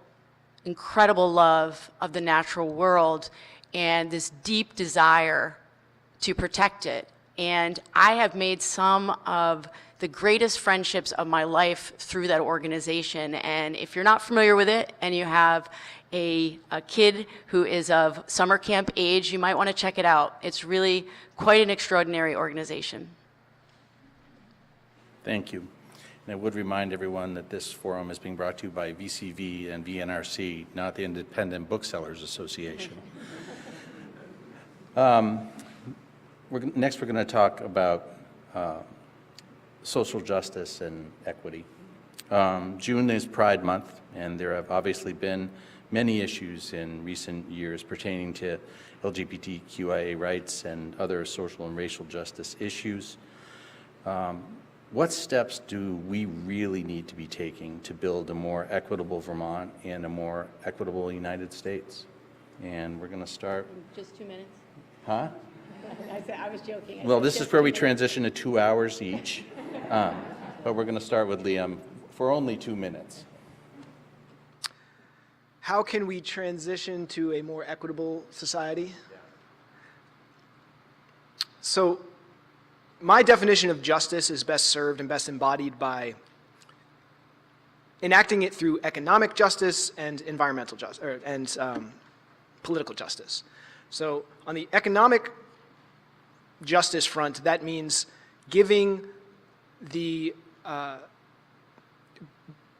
love of the natural world and this deep desire to protect it. And I have made some of the greatest friendships of my life through that organization. And if you're not familiar with it and you have a kid who is of summer camp age, you might want to check it out. It's really quite an extraordinary organization. Thank you. And I would remind everyone that this forum is being brought to you by VCV and VNRC, not the Independent Booksellers Association. Next, we're going to talk about social justice and equity. June is Pride Month, and there have obviously been many issues in recent years pertaining to LGBTQIA rights and other social and racial justice issues. What steps do we really need to be taking to build a more equitable Vermont and a more equitable United States? And we're going to start. Just 2 minutes? Huh? I was joking. Well, this is where we transition to 2 hours each. But we're going to start with Liam for only 2 minutes. How can we transition to a more equitable society? So my definition of justice is best served and best embodied by enacting it through economic justice and environmental justice, and political justice. So on the economic justice front, that means giving the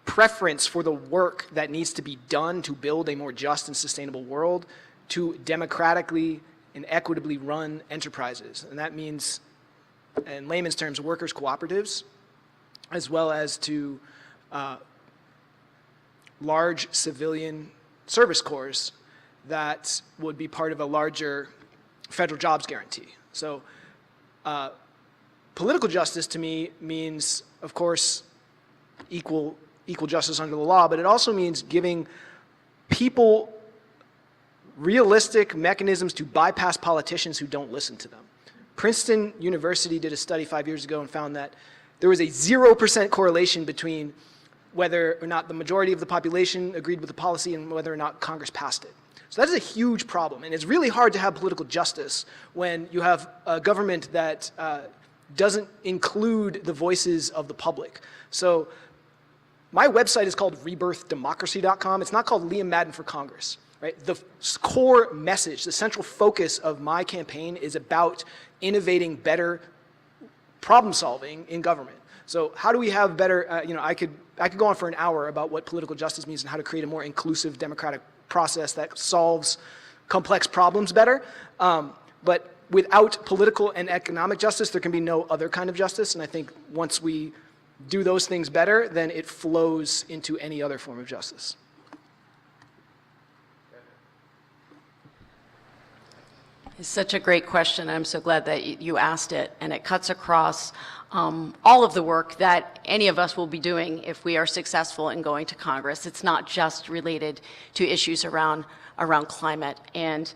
preference for the work that needs to be done to build a more just and sustainable world to democratically and equitably run enterprises. And that means, in layman's terms, workers' cooperatives, as well as to large civilian service corps that would be part of a larger federal jobs guarantee. So political justice to me means, of course, equal justice under the law, but it also means giving people realistic mechanisms to bypass politicians who don't listen to them. Princeton University did a study 5 years ago and found that there was a 0% correlation between whether or not the majority of the population agreed with the policy and whether or not Congress passed it. So that is a huge problem, and it's really hard to have political justice when you have a government that doesn't include the voices of the public. So my website is called rebirthdemocracy.com. It's not called Liam Madden for Congress, right? The core message, the central focus of my campaign is about innovating better problem solving in government. So how do we have better, I could go on for an hour about what political justice means and how to create a more inclusive democratic process that solves complex problems better. But without political and economic justice, there can be no other kind of justice. And I think once we do those things better, then it flows into any other form of justice. It's such a great question. I'm so glad that you asked it, and it cuts across all of the work that any of us will be doing if we are successful in going to Congress. It's not just related to issues around climate. And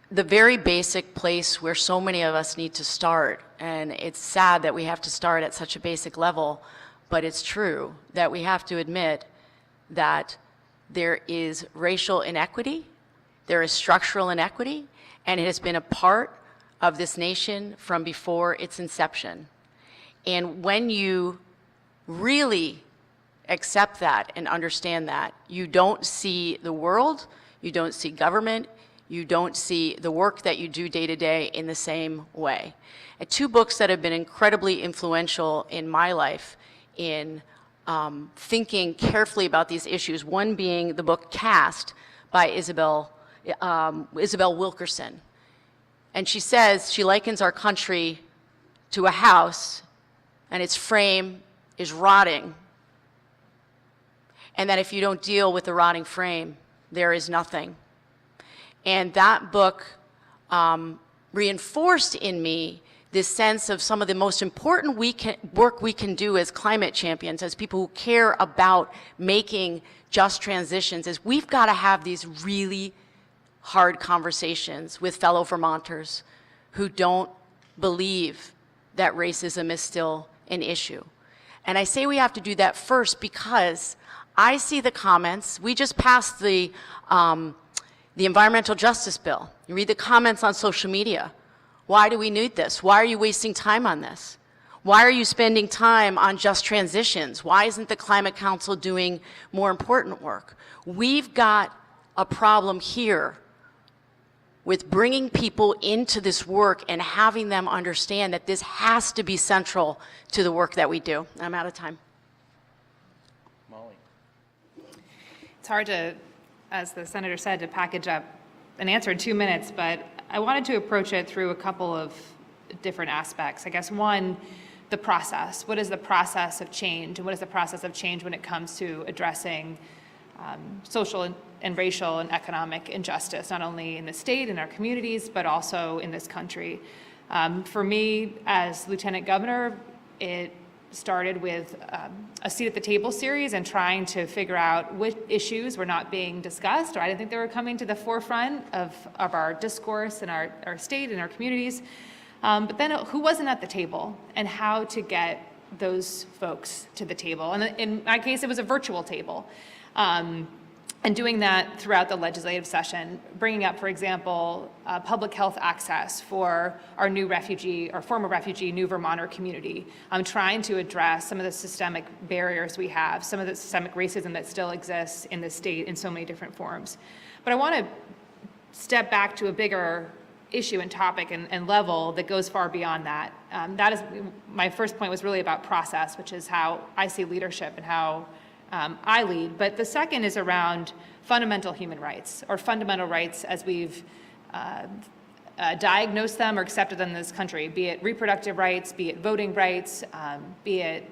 the very basic place where so many of us need to start, and it's sad that we have to start at such a basic level, but it's true that we have to admit that there is racial inequity, there is structural inequity, and it has been a part of this nation from before its inception. And when you really accept that and understand that, you don't see the world, you don't see government, you don't see the work that you do day to day in the same way. And two books that have been incredibly influential in my life in thinking carefully about these issues, one being the book Caste by Isabel Wilkerson. And she says, she likens our country to a house, and its frame is rotting. and that if you don't deal with the rotting frame, there is nothing. And that book reinforced in me this sense of some of the most important work we can do as climate champions, as people who care about making just transitions, is we've got to have these really hard conversations with fellow Vermonters who don't believe that racism is still an issue. And I say we have to do that first because I see the comments. We just passed the environmental justice bill. You read the comments on social media. Why do we need this? Why are you wasting time on this? Why are you spending time on just transitions? Why isn't the Climate Council doing more important work? We've got a problem here with bringing people into this work and having them understand that this has to be central to the work that we do. I'm out of time. Molly. It's hard to, as the senator said, to package up an answer in 2 minutes, but I wanted to approach it through a couple of different aspects. I guess one, the process. What is the process of change? And what is the process of change when it comes to addressing social and racial and economic injustice, not only in the state, in our communities, but also in this country? For me, as Lieutenant Governor, it started with a seat at the table series and trying to figure out which issues were not being discussed, or I didn't think they were coming to the forefront of our discourse in our state and our communities. But then who wasn't at the table and how to get those folks to the table. And in my case, it was a virtual table. And doing that throughout the legislative session, bringing up, for example, public health access for our new refugee or former refugee New Vermonter community. Trying to address some of the systemic barriers we have, some of the systemic racism that still exists in the state in so many different forms. But I want to step back to a bigger issue and topic and level that goes far beyond that. That is, my first point was really about process, which is how I see leadership and how I lead. But the second is around fundamental human rights, or fundamental rights as we've diagnosed them or accepted them in this country, be it reproductive rights, be it voting rights, be it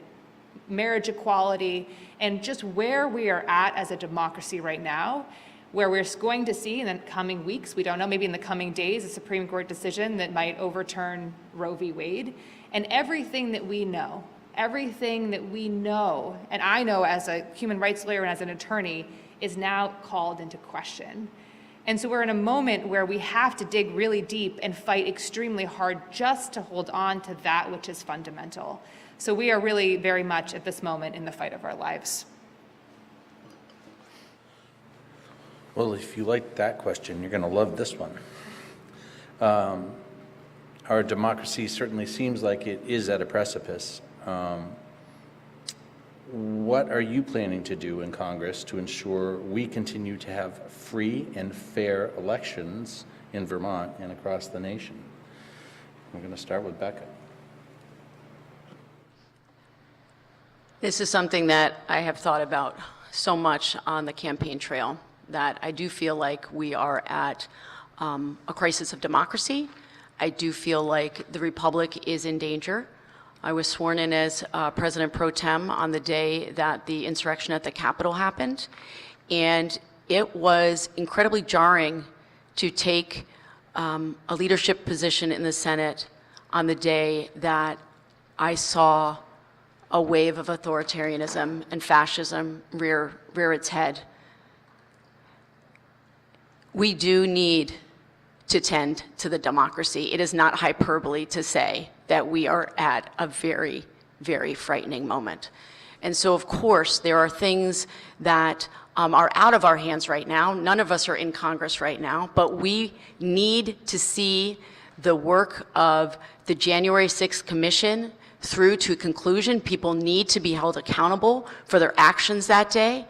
marriage equality, and just where we are at as a democracy right now, where we're going to see in the coming weeks, we don't know, maybe in the coming days, a Supreme Court decision that might overturn Roe v. Wade, and everything that we know, and I know as a human rights lawyer and as an attorney, is now called into question. And so we're in a moment where we have to dig really deep and fight extremely hard just to hold on to that which is fundamental. So we are really very much at this moment in the fight of our lives. Well, if you like that question, you're going to love this one. Our democracy certainly seems like it is at a precipice. What are you planning to do in Congress to ensure we continue to have free and fair elections in Vermont and across the nation? We're going to start with Becca. This is something that I have thought about so much on the campaign trail, that I do feel like we are at a crisis of democracy. I do feel like the Republic is in danger. I was sworn in as President Pro Tem on the day that the insurrection at the Capitol happened, and it was incredibly jarring to take a leadership position in the Senate on the day that I saw a wave of authoritarianism and fascism rear its head. We do need to tend to the democracy. It is not hyperbole to say that we are at a very, very frightening moment. And so, of course, there are things that are out of our hands right now. None of us are in Congress right now, but we need to see the work of the January 6th Commission through to conclusion. People need to be held accountable for their actions that day.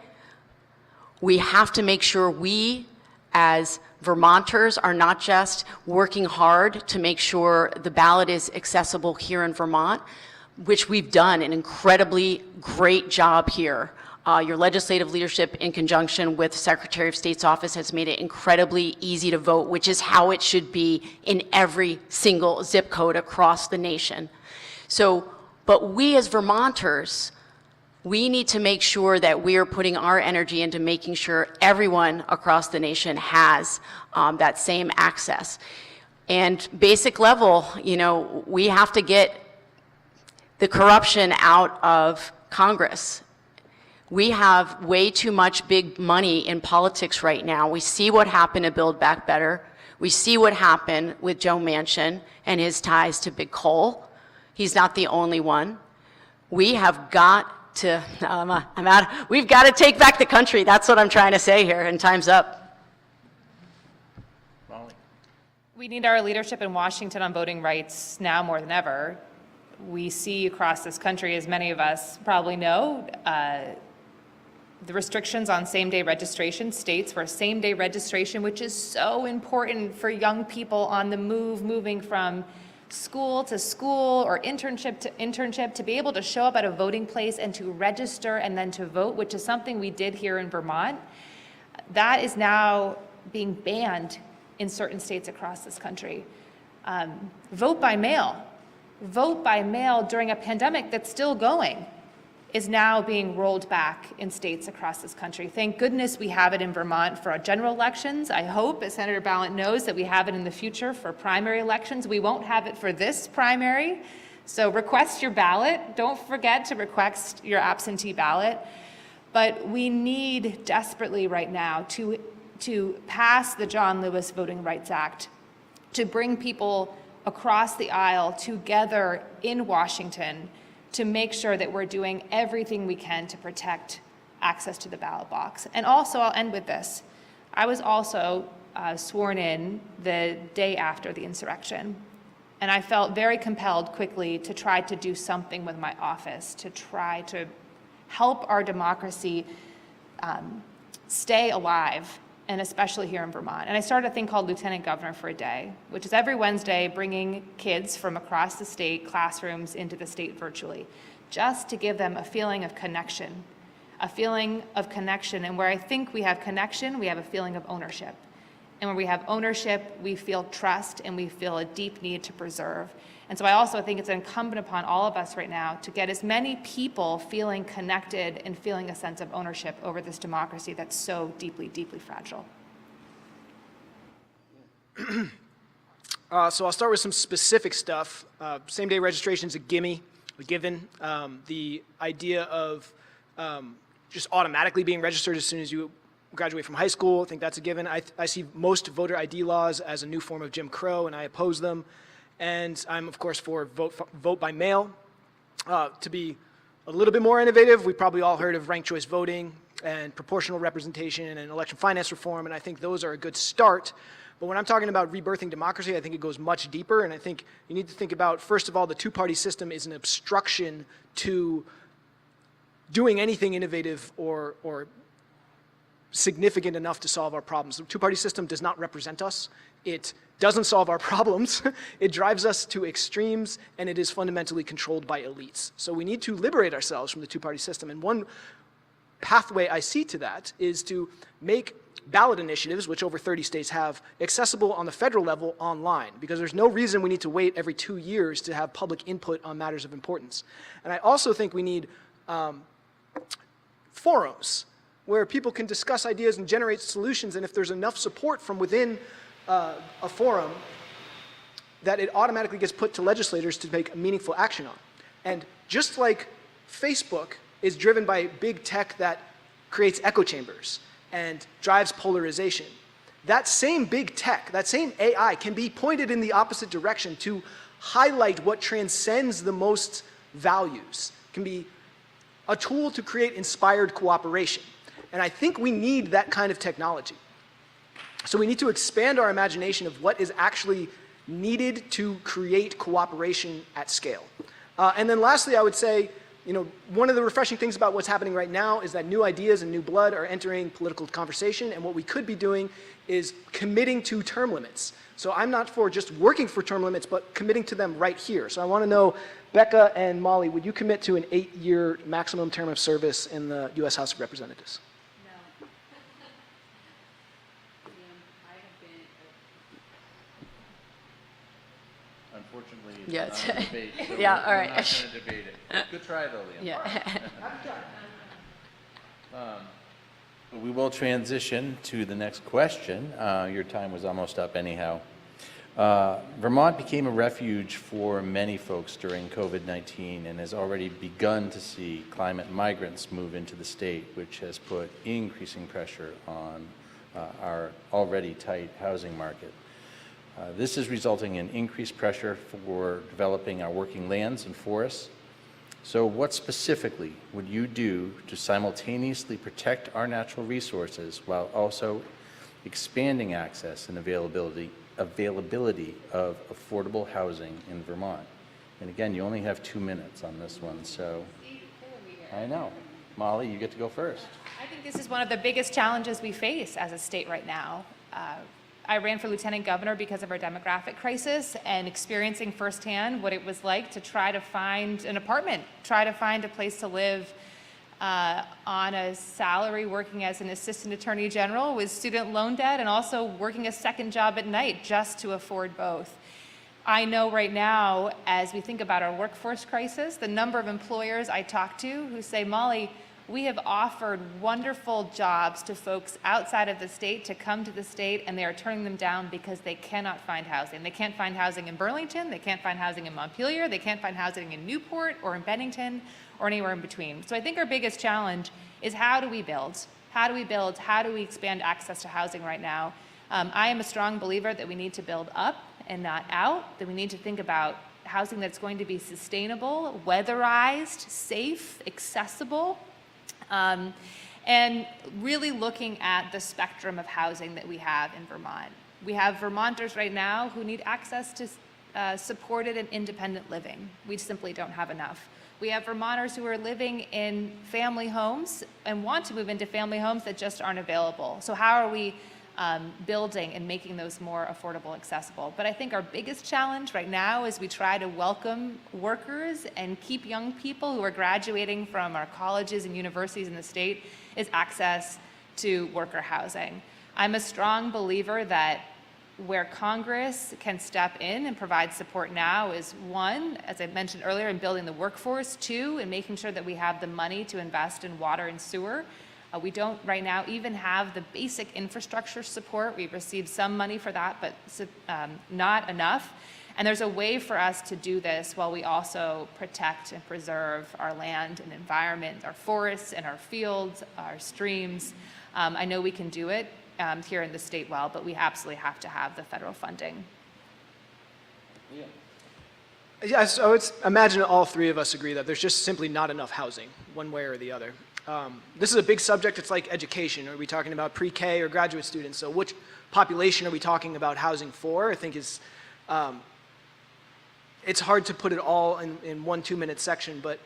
We have to make sure we, as Vermonters, are not just working hard to make sure the ballot is accessible here in Vermont, which we've done an incredibly great job here. Your legislative leadership, in conjunction with the Secretary of State's office, has made it incredibly easy to vote, which is how it should be in every single zip code across the nation. So, but we as Vermonters, We need to make sure that we are putting our energy into making sure everyone across the nation has that same access. And basic level, you know, we have to get the corruption out of Congress. We have way too much big money in politics right now. We see what happened to Build Back Better. We see what happened with Joe Manchin and his ties to big coal. He's not the only one. We have got to, we've got to take back the country. That's what I'm trying to say here, and time's up. Molly. We need our leadership in Washington on voting rights now more than ever. We see across this country, as many of us probably know, the restrictions on same-day registration, states where same-day registration, which is so important for young people on the move, moving from school to school or internship to internship, to be able to show up at a voting place and to register and then to vote, which is something we did here in Vermont, that is now being banned in certain states across this country. Vote by mail. Vote by mail during a pandemic that's still going is now being rolled back in states across this country. Thank goodness we have it in Vermont for our general elections. I hope, as Senator Ballant knows, that we have it in the future for primary elections. We won't have it for this primary, so request your ballot. Don't forget to request your absentee ballot. But we need desperately right now to pass the John Lewis Voting Rights Act, to bring people across the aisle together in Washington to make sure that we're doing everything we can to protect access to the ballot box. And also, I'll end with this. I was also sworn in the day after the insurrection, and I felt very compelled quickly to try to do something with my office, to try to help our democracy stay alive, and especially here in Vermont. And I started a thing called Lieutenant Governor for a Day, which is every Wednesday bringing kids from across the state, classrooms into the state virtually, just to give them a feeling of connection. And where I think we have connection, we have a feeling of ownership. And when we have ownership, we feel trust and we feel a deep need to preserve. And so I also think it's incumbent upon all of us right now to get as many people feeling connected and feeling a sense of ownership over this democracy that's so deeply, deeply fragile. So I'll start with some specific stuff. Same-day registration is a given. The idea of just automatically being registered as soon as you graduate from high school, I think that's a given. I see most voter ID laws as a new form of Jim Crow, and I oppose them. And I'm, of course, for vote by mail. To be a little bit more innovative, we've probably all heard of ranked choice voting and proportional representation and election finance reform, and I think those are a good start. But when I'm talking about rebirthing democracy, I think it goes much deeper, and I think you need to think about, first of all, the two-party system is an obstruction to doing anything innovative or significant enough to solve our problems. The two-party system does not represent us. It doesn't solve our problems. It drives us to extremes, and it is fundamentally controlled by elites. So we need to liberate ourselves from the two-party system. And one pathway I see to that is to make ballot initiatives, which over 30 states have, accessible on the federal level online, because there's no reason we need to wait every 2 years to have public input on matters of importance. And I also think we need forums where people can discuss ideas and generate solutions, and if there's enough support from within a forum, that it automatically gets put to legislators to take meaningful action on. And just like Facebook is driven by big tech that creates echo chambers and drives polarization, that same big tech, that same AI can be pointed in the opposite direction to highlight what transcends the most values, can be a tool to create inspired cooperation. And I think we need that kind of technology. So we need to expand our imagination of what is actually needed to create cooperation at scale. And then lastly, I would say, you know, one of the refreshing things about what's happening right now is that new ideas and new blood are entering political conversation, and what we could be doing is committing to term limits. So I'm not for just working for term limits, but committing to them right here. So I want to know, Becca and Molly, would you commit to an 8-year maximum term of service in the U.S. House of Representatives? Unfortunately, it's Yeah, not it's- a debate. So Yeah, all we're right. not going to debate it. Good try, though, Liam. Yeah. We will transition to the next question. Your time was almost up anyhow. Vermont became a refuge for many folks during COVID-19 and has already begun to see climate migrants move into the state, which has put increasing pressure on our already tight housing market. This is resulting in increased pressure for developing our working lands and forests. So what specifically would you do to simultaneously protect our natural resources while also expanding access and availability of affordable housing in Vermont? And again, you only have 2 minutes on this one, so I know. Molly, you get to go first. I think this is one of the biggest challenges we face as a state right now. I ran for lieutenant governor because of our demographic crisis and experiencing firsthand what it was like to try to find an apartment, try to find a place to live on a salary working as an assistant attorney general with student loan debt and also working a second job at night just to afford both. I know right now, as we think about our workforce crisis, the number of employers I talk to who say, Molly, we have offered wonderful jobs to folks outside of the state to come to the state, and they are turning them down because they cannot find housing. They can't find housing in Burlington, they can't find housing in Montpelier, they can't find housing in Newport or in Bennington or anywhere in between. So I think our biggest challenge is how do we build? How do we build? How do we expand access to housing right now? I am a strong believer that we need to build up and not out, that we need to think about housing that's going to be sustainable, weatherized, safe, accessible, and really looking at the spectrum of housing that we have in Vermont. We have Vermonters right now who need access to supported and independent living. We simply don't have enough. We have Vermonters who are living in family homes and want to move into family homes that just aren't available. So how are we building and making those more affordable, accessible? But I think our biggest challenge right now as we try to welcome workers and keep young people who are graduating from our colleges and universities in the state is access to worker housing. I'm a strong believer that where Congress can step in and provide support now is one, as I mentioned earlier, in building the workforce, two, in making sure that we have the money to invest in water and sewer. We don't right now even have the basic infrastructure support. We've received some money for that, but not enough. And there's a way for us to do this while we also protect and preserve our land and environment, our forests and our fields, our streams. I know we can do it here in the state well, but we absolutely have to have the federal funding. Yeah, so imagine all three of us agree that there's just simply not enough housing, one way or the other. This is a big subject. It's like education. Are we talking about pre-K or graduate students? So which population are we talking about housing for? I think is, it's hard to put it all in 1 2-minute section, but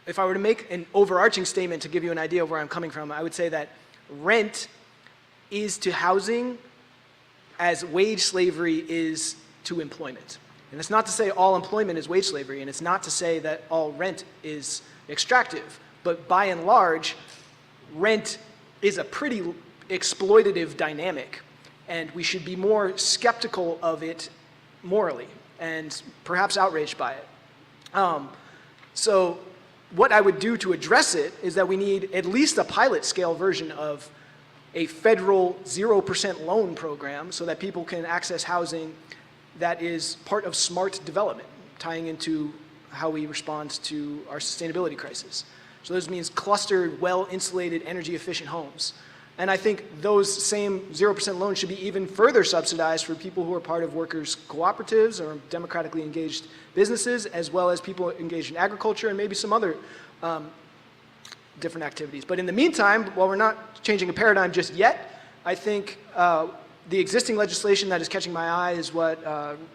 if I were to make an overarching statement to give you an idea of where I'm coming from, I would say that rent is to housing as wage slavery is to employment. And it's not to say all employment is wage slavery, and it's not to say that all rent is extractive. But by and large, rent is a pretty exploitative dynamic, and we should be more skeptical of it morally and perhaps outraged by it. So what I would do to address it is that we need at least a pilot scale version of a federal 0% loan program so that people can access housing that is part of smart development, tying into how we respond to our sustainability crisis. So this means clustered, well-insulated, energy-efficient homes. And I think those same 0% loans should be even further subsidized for people who are part of workers' cooperatives or democratically engaged businesses, as well as people engaged in agriculture and maybe some other different activities. But in the meantime, while we're not changing a paradigm just yet, I think the existing legislation that is catching my eye is what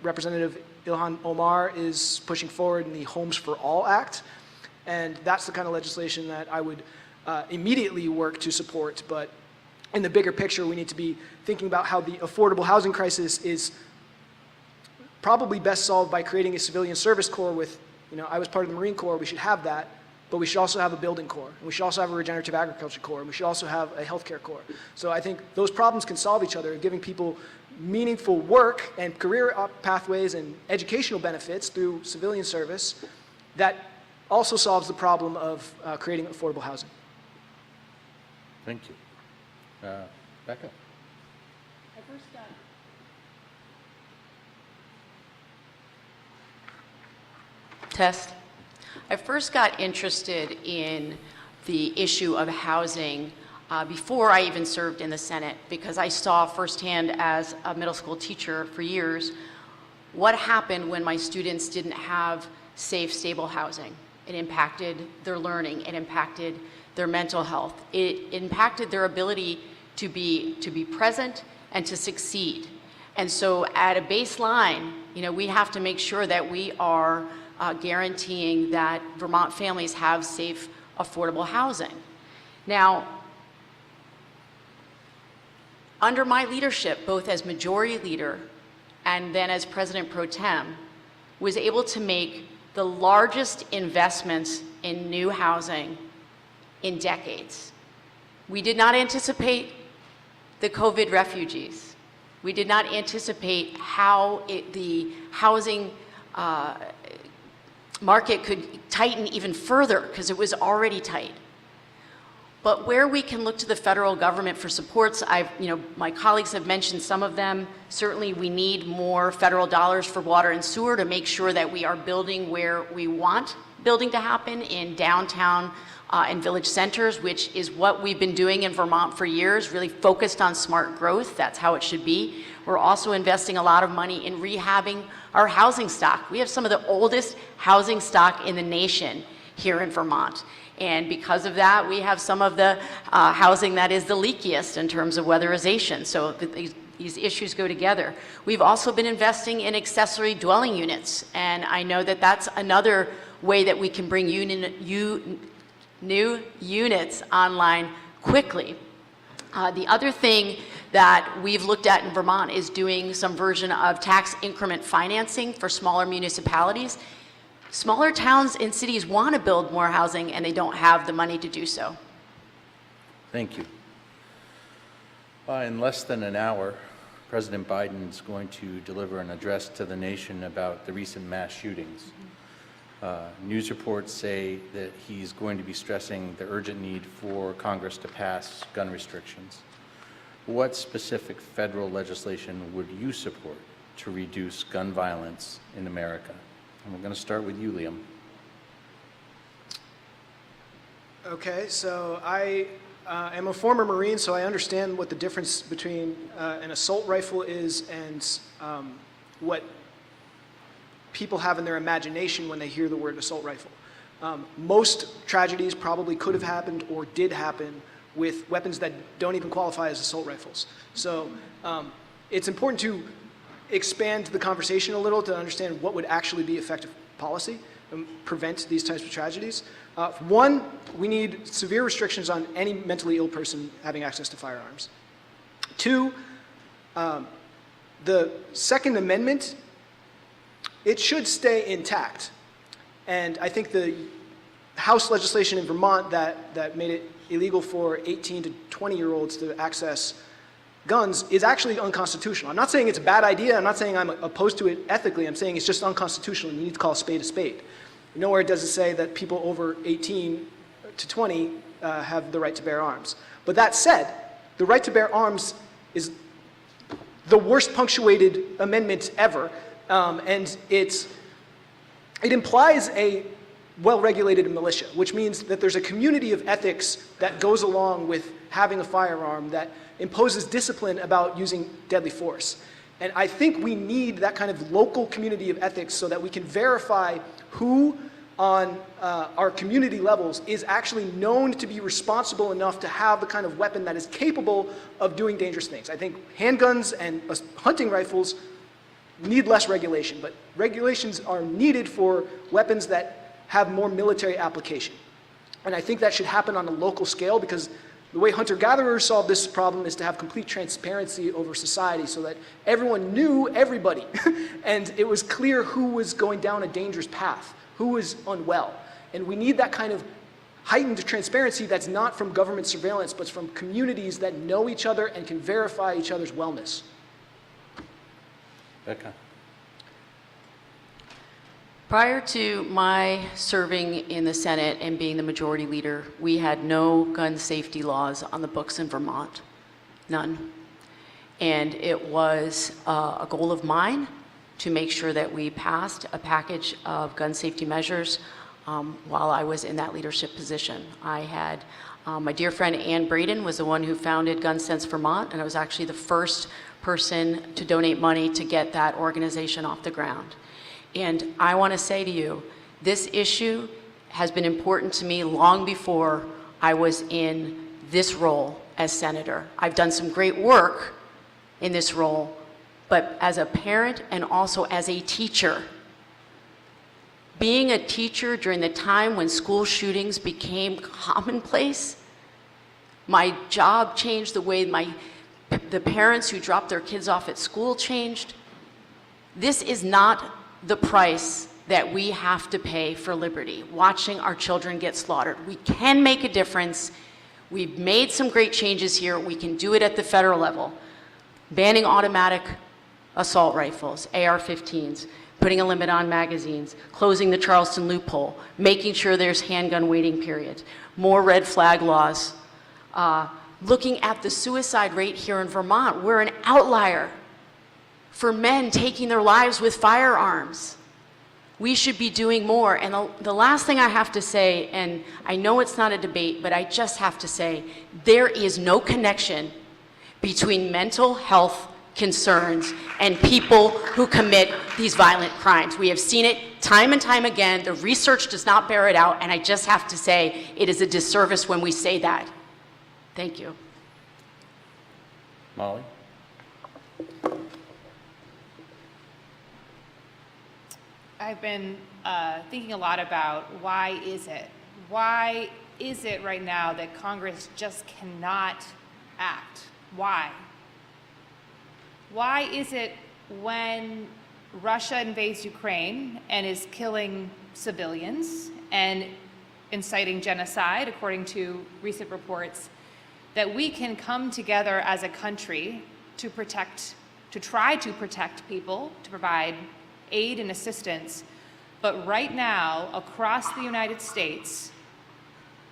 Representative Ilhan Omar is pushing forward in the Homes for All Act. And that's the kind of legislation that I would immediately work to support. But in the bigger picture, we need to be thinking about how the affordable housing crisis is probably best solved by creating a civilian service corps with, I was part of the Marine Corps, we should have that, but we should also have a building corps, and we should also have a regenerative agriculture corps, and we should also have a healthcare corps. So I think those problems can solve each other, giving people meaningful work and career pathways and educational benefits through civilian service that also solves the problem of creating affordable housing. Thank you. Becca? Test. I first got interested in the issue of housing before I even served in the Senate, because I saw firsthand as a middle school teacher for years what happened when my students didn't have safe, stable housing. It impacted their learning, it impacted their mental health, it impacted their ability to be present and to succeed. And so at a baseline, we have to make sure that we are guaranteeing that Vermont families have safe, affordable housing. Now, under my leadership, both as majority leader and then as President Pro Tem, was able to make the largest investments in new housing in decades. We did not anticipate the COVID refugees. We did not anticipate how the housing market could tighten even further, because it was already tight. But where we can look to the federal government for supports, my colleagues have mentioned some of them. Certainly we need more federal dollars for water and sewer to make sure that we are building where we want building to happen in downtown and village centers, which is what we've been doing in Vermont for years, really focused on smart growth. That's how it should be. We're also investing a lot of money in rehabbing our housing stock. We have some of the oldest housing stock in the nation here in Vermont. And because of that, we have some of the housing that is the leakiest in terms of weatherization. So these issues go together. We've also been investing in accessory dwelling units. And I know that that's another way that we can bring new units online quickly. The other thing that we've looked at in Vermont is doing some version of tax increment financing for smaller municipalities. Smaller towns and cities want to build more housing, and they don't have the money to do so. Thank you. In less than an hour, President Biden is going to deliver an address to the nation about the recent mass shootings. News reports say that he's going to be stressing the urgent need for Congress to pass gun restrictions. What specific federal legislation would you support to reduce gun violence in America? And we're going to start with you, Liam. Okay, so I am a former Marine, so I understand what the difference between an assault rifle is and what people have in their imagination when they hear the word assault rifle. Most tragedies probably could have happened or did happen with weapons that don't even qualify as assault rifles. So it's important to expand the conversation a little to understand what would actually be effective policy and prevent these types of tragedies. One, we need severe restrictions on any mentally ill person having access to firearms. Two, the Second Amendment, it should stay intact. And I think the House legislation in Vermont that made it illegal for 18 to 20-year-olds to access guns is actually unconstitutional. I'm not saying it's a bad idea. I'm not saying I'm opposed to it ethically. I'm saying it's just unconstitutional, and you need to call a spade a spade. Nowhere does it say that people over 18 to 20 have the right to bear arms. But that said, the right to bear arms is the worst punctuated amendment ever, and it implies a well-regulated militia, which means that there's a community of ethics that goes along with having a firearm that imposes discipline about using deadly force. And I think we need that kind of local community of ethics so that we can verify who on our community levels is actually known to be responsible enough to have the kind of weapon that is capable of doing dangerous things. I think handguns and hunting rifles need less regulation, but regulations are needed for weapons that have more military application. And I think that should happen on a local scale, because the way hunter-gatherers solve this problem is to have complete transparency over society so that everyone knew everybody and it was clear who was going down a dangerous path, who was unwell. And we need that kind of heightened transparency that's not from government surveillance, but from communities that know each other and can verify each other's wellness. Becca? Prior to my serving in the Senate and being the majority leader, we had no gun safety laws on the books in Vermont. None. And it was a goal of mine to make sure that we passed a package of gun safety measures while I was in that leadership position. I had my dear friend Ann Braden was the one who founded Gun Sense Vermont, and I was actually the first person to donate money to get that organization off the ground. And I want to say to you, this issue has been important to me long before I was in this role as senator. I've done some great work in this role, but as a parent and also as a teacher, being a teacher during the time when school shootings became commonplace, my job changed, the way the parents who dropped their kids off at school changed. This is not the price that we have to pay for liberty, watching our children get slaughtered. We can make a difference. We've made some great changes here. We can do it at the federal level. Banning automatic assault rifles, AR-15s, putting a limit on magazines, closing the Charleston loophole, making sure there's handgun waiting periods, more red flag laws, looking at the suicide rate here in Vermont. We're an outlier for men taking their lives with firearms. We should be doing more. And the last thing I have to say, and I know it's not a debate, but I just have to say, there is no connection between mental health concerns and people who commit these violent crimes. We have seen it time and time again. The research does not bear it out, and I just have to say it is a disservice when we say that. Thank you. Molly? I've been thinking a lot about why is it right now that Congress just cannot act? Why? Why is it when Russia invades Ukraine and is killing civilians and inciting genocide, according to recent reports, that we can come together as a country to try to protect people, to provide aid and assistance, but right now, across the United States,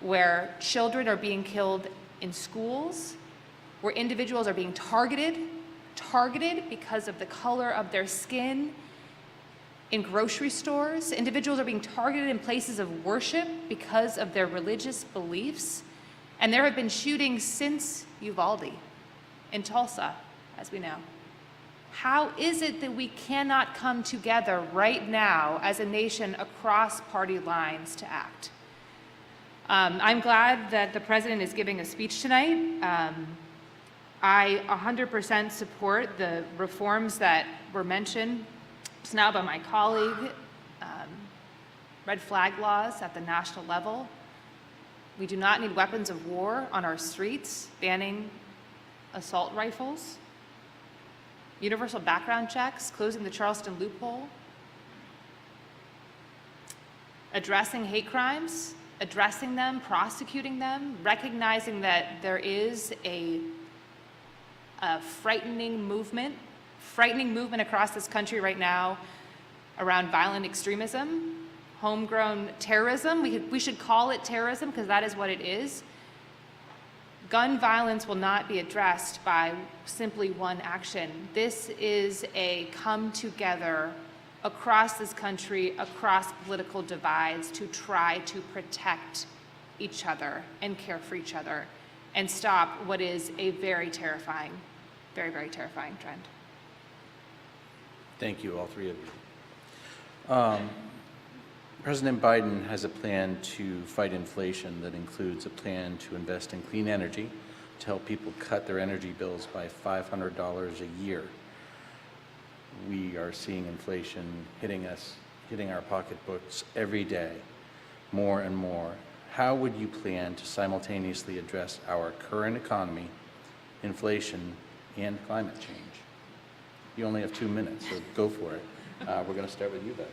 where children are being killed in schools, where individuals are being targeted because of the color of their skin, in grocery stores, individuals are being targeted in places of worship because of their religious beliefs, and there have been shootings since Uvalde in Tulsa, as we know. How is it that we cannot come together right now as a nation across party lines to act? I'm glad that the president is giving a speech tonight. I 100% support the reforms that were mentioned just now by my colleague, red flag laws at the national level. We do not need weapons of war on our streets, banning assault rifles. Universal background checks, closing the Charleston loophole, addressing hate crimes, addressing them, prosecuting them, recognizing that there is a frightening movement across this country right now around violent extremism, homegrown terrorism. We should call it terrorism because that is what it is. Gun violence will not be addressed by simply one action. This is a come together across this country, across political divides, to try to protect each other and care for each other and stop what is a very terrifying, very, very terrifying trend. Thank you, all three of you. President Biden has a plan to fight inflation that includes a plan to invest in clean energy to help people cut their energy bills by $500 a year. We are seeing inflation hitting our pocketbooks every day, more and more. How would you plan to simultaneously address our current economy, inflation, and climate change? You only have 2 minutes, so go for it. We're going to start with you, Becca.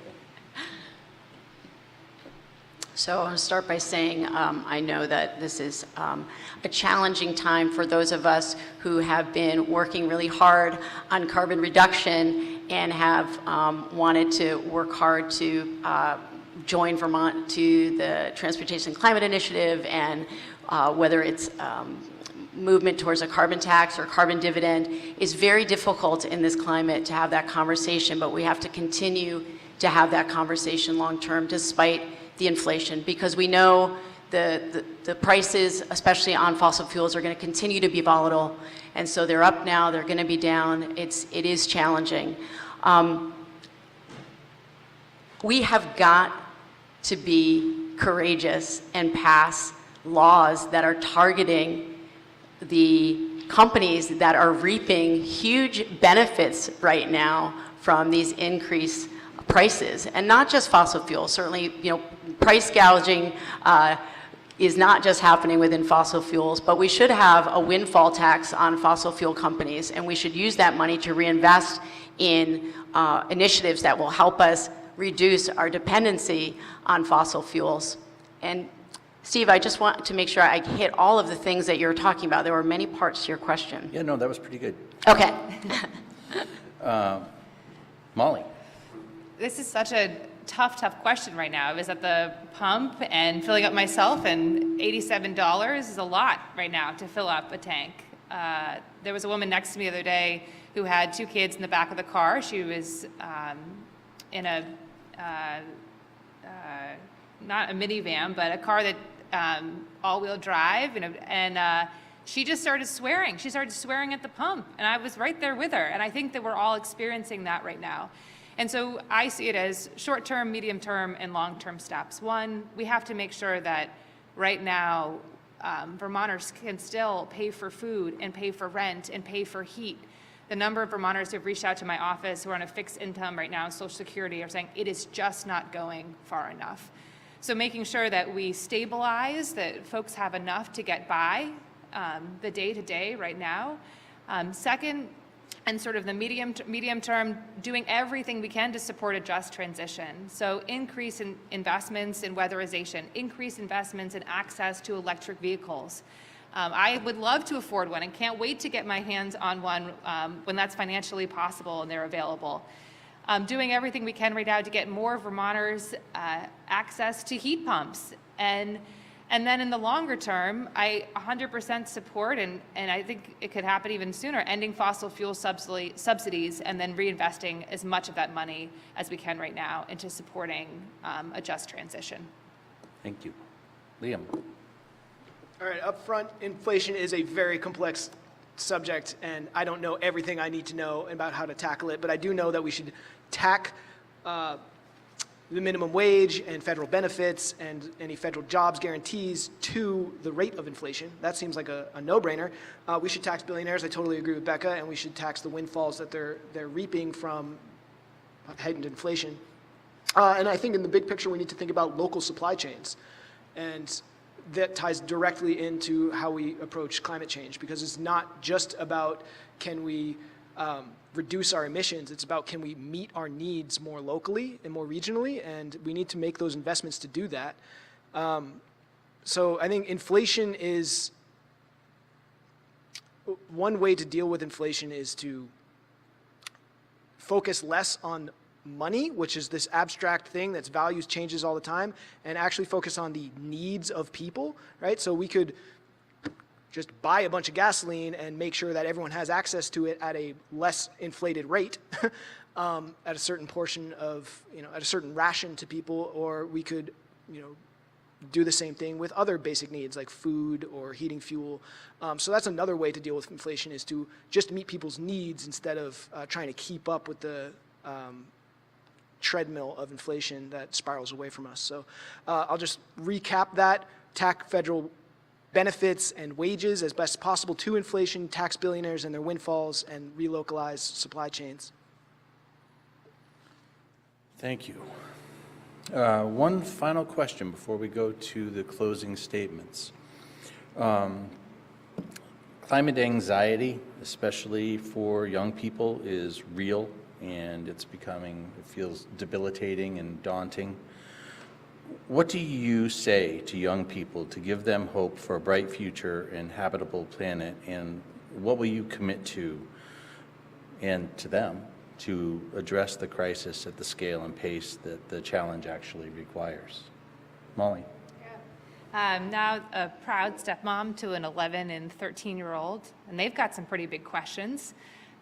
So I'll start by saying I know that this is a challenging time for those of us who have been working really hard on carbon reduction and have wanted to work hard to join Vermont to the Transportation Climate Initiative, and whether it's movement towards a carbon tax or carbon dividend. Is very difficult in this climate to have that conversation, but we have to continue to have that conversation long term despite the inflation, because we know the prices, especially on fossil fuels, are going to continue to be volatile, and so they're up now, they're going to be down. It is challenging. We have got to be courageous and pass laws that are targeting the companies that are reaping huge benefits right now from these increased prices, and not just fossil fuels. Certainly, price gouging is not just happening within fossil fuels, but we should have a windfall tax on fossil fuel companies, and we should use that money to reinvest in initiatives that will help us reduce our dependency on fossil fuels. And Steve, I just want to make sure I hit all of the things that you're talking about. There were many parts to your question. Yeah, no, that was pretty good. Okay. Molly? This is such a tough question right now. I was at the pump and filling up myself, and $87 is a lot right now to fill up a tank. There was a woman next to me the other day who had 2 kids in the back of the car. She was in a, not a minivan, but a car that all-wheel drive, and she just started swearing. She started swearing at the pump, and I was right there with her, and I think that we're all experiencing that right now. And so I see it as short-term, medium-term, and long-term steps. One, we have to make sure that right now Vermonters can still pay for food and pay for rent and pay for heat. The number of Vermonters who have reached out to my office who are on a fixed income right now, Social Security, are saying it is just not going far enough. So making sure that we stabilize, that folks have enough to get by the day-to-day right now. Second, and sort of the medium term, doing everything we can to support a just transition. So increase in investments in weatherization, increase investments in access to electric vehicles. I would love to afford one and can't wait to get my hands on one when that's financially possible and they're available. Doing everything we can right now to get more Vermonters access to heat pumps. And then in the longer term, I 100% support, and I think it could happen even sooner, ending fossil fuel subsidies and then reinvesting as much of that money as we can right now into supporting a just transition. Thank you. Liam? All right, up front, inflation is a very complex subject, and I don't know everything I need to know about how to tackle it, but I do know that we should tack the minimum wage and federal benefits and any federal jobs guarantees to the rate of inflation. That seems like a no-brainer. We should tax billionaires. I totally agree with Becca, and we should tax the windfalls that they're reaping from heightened inflation. And I think in the big picture, we need to think about local supply chains, and that ties directly into how we approach climate change, because it's not just about can we reduce our emissions, it's about can we meet our needs more locally and more regionally, and we need to make those investments to do that. So I think inflation is, one way to deal with inflation is to focus less on money, which is this abstract thing that's values changes all the time, and actually focus on the needs of people, right? So we could just buy a bunch of gasoline and make sure that everyone has access to it at a less inflated rate at a certain portion of, at a certain ration to people, or we could, do the same thing with other basic needs like food or heating fuel. So that's another way to deal with inflation, is to just meet people's needs instead of trying to keep up with the treadmill of inflation that spirals away from us. So I'll just recap that. Tack federal benefits and wages as best possible to inflation, tax billionaires and their windfalls, and relocalize supply chains. Thank you. One final question before we go to the closing statements. Climate anxiety, especially for young people, is real, and it feels debilitating and daunting. What do you say to young people to give them hope for a bright future and habitable planet, and what will you commit to and to them to address the crisis at the scale and pace that the challenge actually requires? Molly. Now a proud stepmom to an 11 and 13-year-old, and they've got some pretty big questions.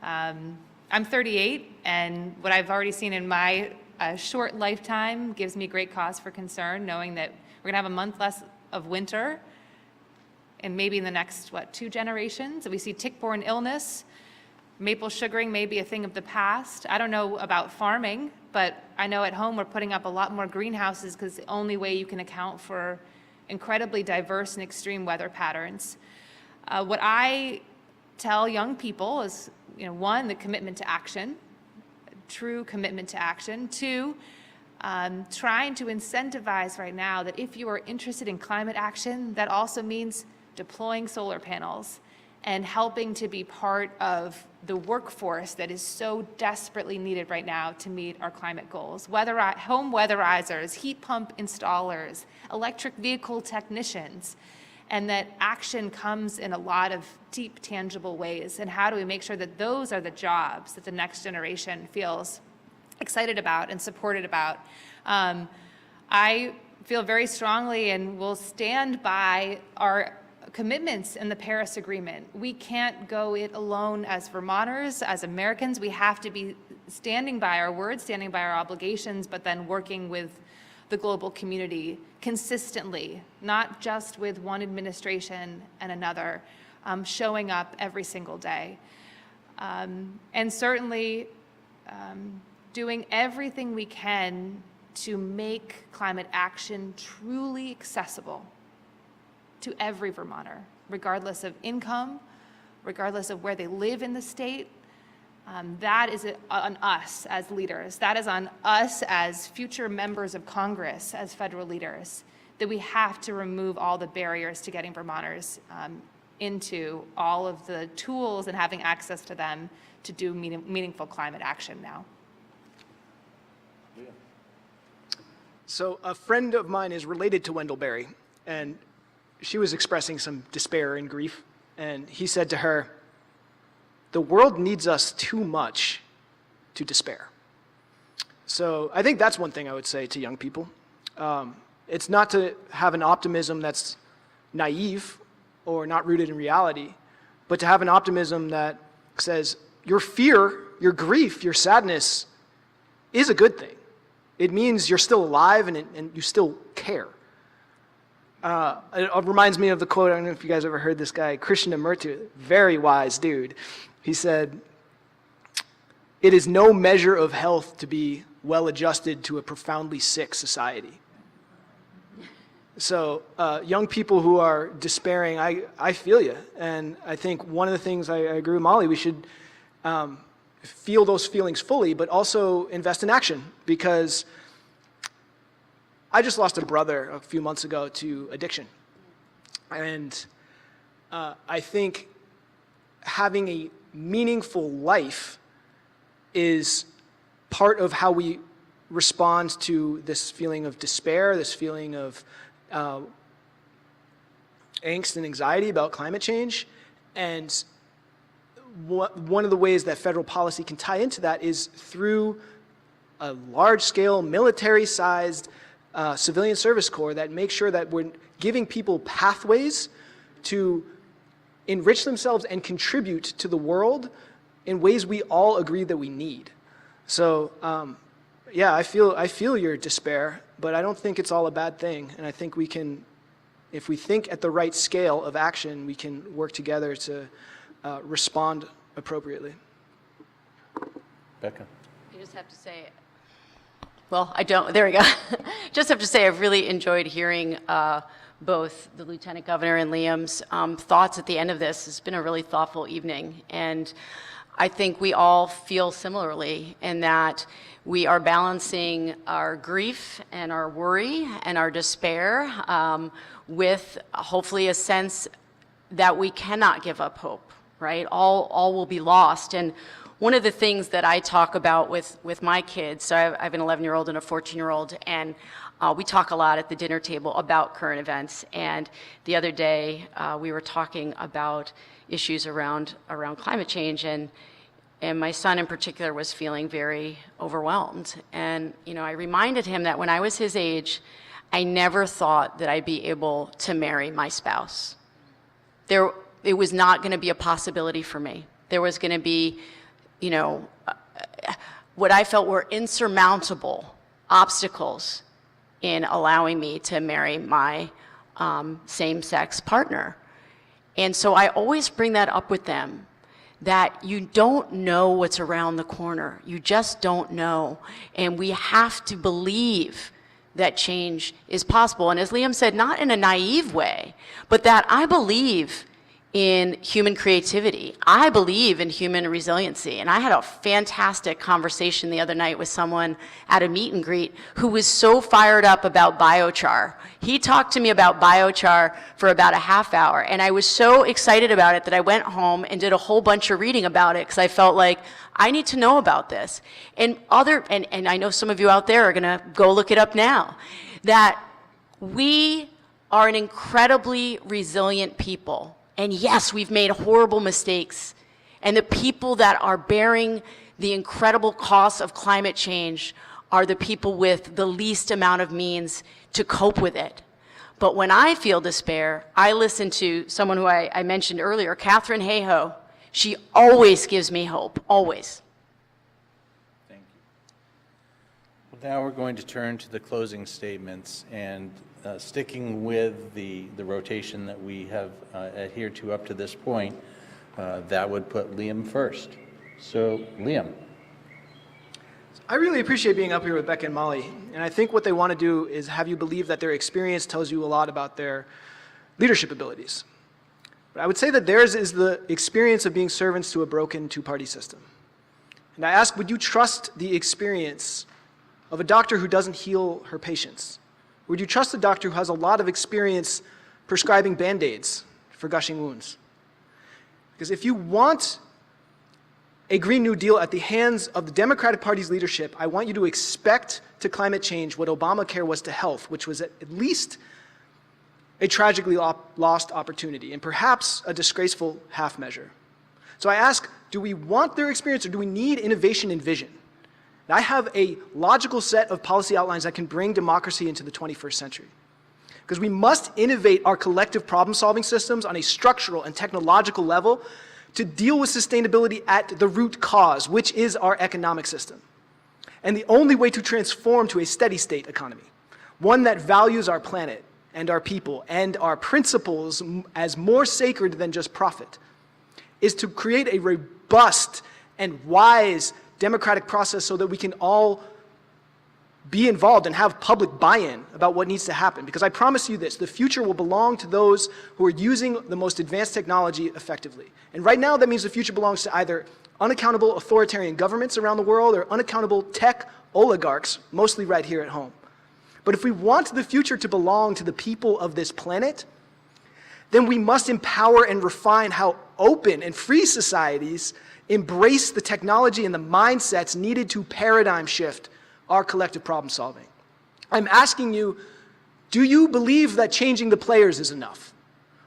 I'm 38, and what I've already seen in my short lifetime gives me great cause for concern, knowing that we're gonna have a month less of winter, and maybe in the next, 2 generations, we see tick-borne illness. Maple sugaring may be a thing of the past. I don't know about farming, but I know at home we're putting up a lot more greenhouses because the only way you can account for incredibly diverse and extreme weather patterns. What I tell young people is, 1, the commitment to action, true commitment to action. 2, trying to incentivize right now that if you are interested in climate action, that also means deploying solar panels and helping to be part of the workforce that is so desperately needed right now to meet our climate goals. Home weatherizers, heat pump installers, electric vehicle technicians, and that action comes in a lot of deep, tangible ways. And how do we make sure that those are the jobs that the next generation feels excited about and supported about? I feel very strongly and will stand by our commitments in the Paris Agreement. We can't go it alone as Vermonters, as Americans. We have to be standing by our words, standing by our obligations, but then working with the global community consistently, not just with one administration and another, showing up every single day. And certainly doing everything we can to make climate action truly accessible to every Vermonter, regardless of income, regardless of where they live in the state. That is on us as leaders. That is on us as future members of Congress, as federal leaders, that we have to remove all the barriers to getting Vermonters into all of the tools and having access to them to do meaningful climate action now. So a friend of mine is related to Wendell Berry, and she was expressing some despair and grief, and he said to her, "The world needs us too much to despair." So I think that's one thing I would say to young people. It's not to have an optimism that's naive or not rooted in reality, but to have an optimism that says your fear, your grief, your sadness is a good thing. It means you're still alive and you still care. It reminds me of the quote, I don't know if you guys ever heard this guy, Krishnamurti, very wise dude. He said, "It is no measure of health to be well adjusted to a profoundly sick society." So young people who are despairing, I feel you. And I think one of the things, I agree with Molly, we should feel those feelings fully, but also invest in action, because I just lost a brother a few months ago to addiction. And I think having a meaningful life is part of how we respond to this feeling of despair, this feeling of angst and anxiety about climate change. And one of the ways that federal policy can tie into that is through a large-scale, military-sized civilian service corps that makes sure that we're giving people pathways to enrich themselves and contribute to the world in ways we all agree that we need. So yeah, I feel your despair, but I don't think it's all a bad thing. And I think we can, if we think at the right scale of action, we can work together to respond appropriately. Becca. I just have to say, well, I don't, there we go. Just have to say I've really enjoyed hearing both the Lieutenant Governor and Liam's thoughts at the end of this. It's been a really thoughtful evening, and I think we all feel similarly in that we are balancing our grief and our worry and our despair with hopefully a sense that we cannot give up hope, right? All will be lost. And one of the things that I talk about with my kids, so I have an 11-year-old and a 14-year-old, and we talk a lot at the dinner table about current events, and the other day we were talking about issues around climate change, and my son in particular was feeling very overwhelmed. And I reminded him that when I was his age, I never thought that I'd be able to marry my spouse. It was not going to be a possibility for me. There was going to be, what I felt were insurmountable obstacles in allowing me to marry my same-sex partner. And so I always bring that up with them, that you don't know what's around the corner. You just don't know. And we have to believe that change is possible. And as Liam said, not in a naive way, but that I believe in human creativity. I believe in human resiliency. And I had a fantastic conversation the other night with someone at a meet and greet who was so fired up about biochar. He talked to me about biochar for about a half hour, and I was so excited about it that I went home and did a whole bunch of reading about it, because I felt like I need to know about this. And I know some of you out there are gonna go look it up now, that we are an incredibly resilient people. And yes, we've made horrible mistakes. And the people that are bearing the incredible costs of climate change are the people with the least amount of means to cope with it. But when I feel despair, I listen to someone who I mentioned earlier, Catherine Hayhoe. She always gives me hope, always. Thank you. Well, now we're going to turn to the closing statements, and sticking with the rotation that we have adhered to up to this point, that would put Liam first. So, Liam. I really appreciate being up here with Becca and Molly, and I think what they want to do is have you believe that their experience tells you a lot about their leadership abilities. But I would say that theirs is the experience of being servants to a broken two-party system. And I ask, would you trust the experience of a doctor who doesn't heal her patients? Would you trust a doctor who has a lot of experience prescribing Band-Aids for gushing wounds? Because if you want a Green New Deal at the hands of the Democratic Party's leadership, I want you to expect to climate change what Obamacare was to health, which was at least a tragically lost opportunity, and perhaps a disgraceful half measure. So I ask, do we want their experience, or do we need innovation and vision? And I have a logical set of policy outlines that can bring democracy into the 21st century. Because we must innovate our collective problem-solving systems on a structural and technological level to deal with sustainability at the root cause, which is our economic system. And the only way to transform to a steady-state economy, one that values our planet and our people and our principles as more sacred than just profit, is to create a robust and wise democratic process so that we can all be involved and have public buy-in about what needs to happen. Because I promise you this, the future will belong to those who are using the most advanced technology effectively. And right now that means the future belongs to either unaccountable authoritarian governments around the world or unaccountable tech oligarchs, mostly right here at home. But if we want the future to belong to the people of this planet, then we must empower and refine how open and free societies embrace the technology and the mindsets needed to paradigm shift our collective problem solving. I'm asking you, do you believe that changing the players is enough?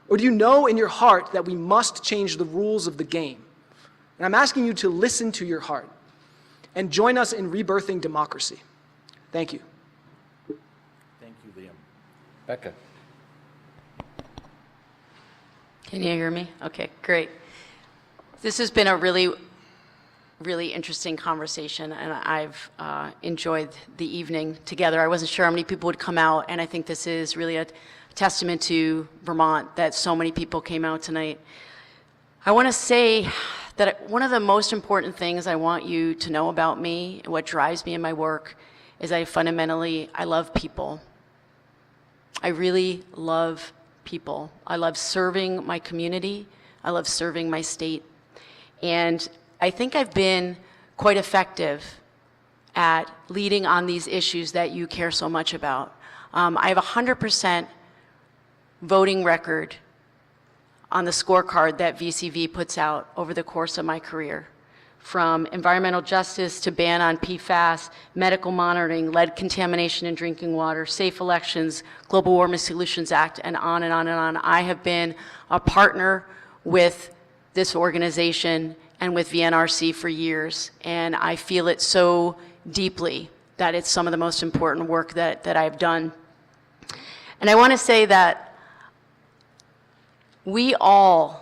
Or do you know in your heart that we must change the rules of the game? And I'm asking you to listen to your heart and join us in rebirthing democracy. Thank you. Thank you, Liam. Becca. Can you hear me? Okay, great. This has been a really interesting conversation, and I've enjoyed the evening together. I wasn't sure how many people would come out, and I think this is really a testament to Vermont that so many people came out tonight. I want to say that one of the most important things I want you to know about me, and what drives me in my work, is I love people. I really love people. I love serving my community. I love serving my state. And I think I've been quite effective at leading on these issues that you care so much about. I have a 100% voting record on the scorecard that VCV puts out over the course of my career. from environmental justice to ban on PFAS, medical monitoring, lead contamination in drinking water, safe elections, Global Warming Solutions Act, and on and on and on. I have been a partner with this organization and with VNRC for years, and I feel it so deeply that it's some of the most important work that I've done. And I want to say that we all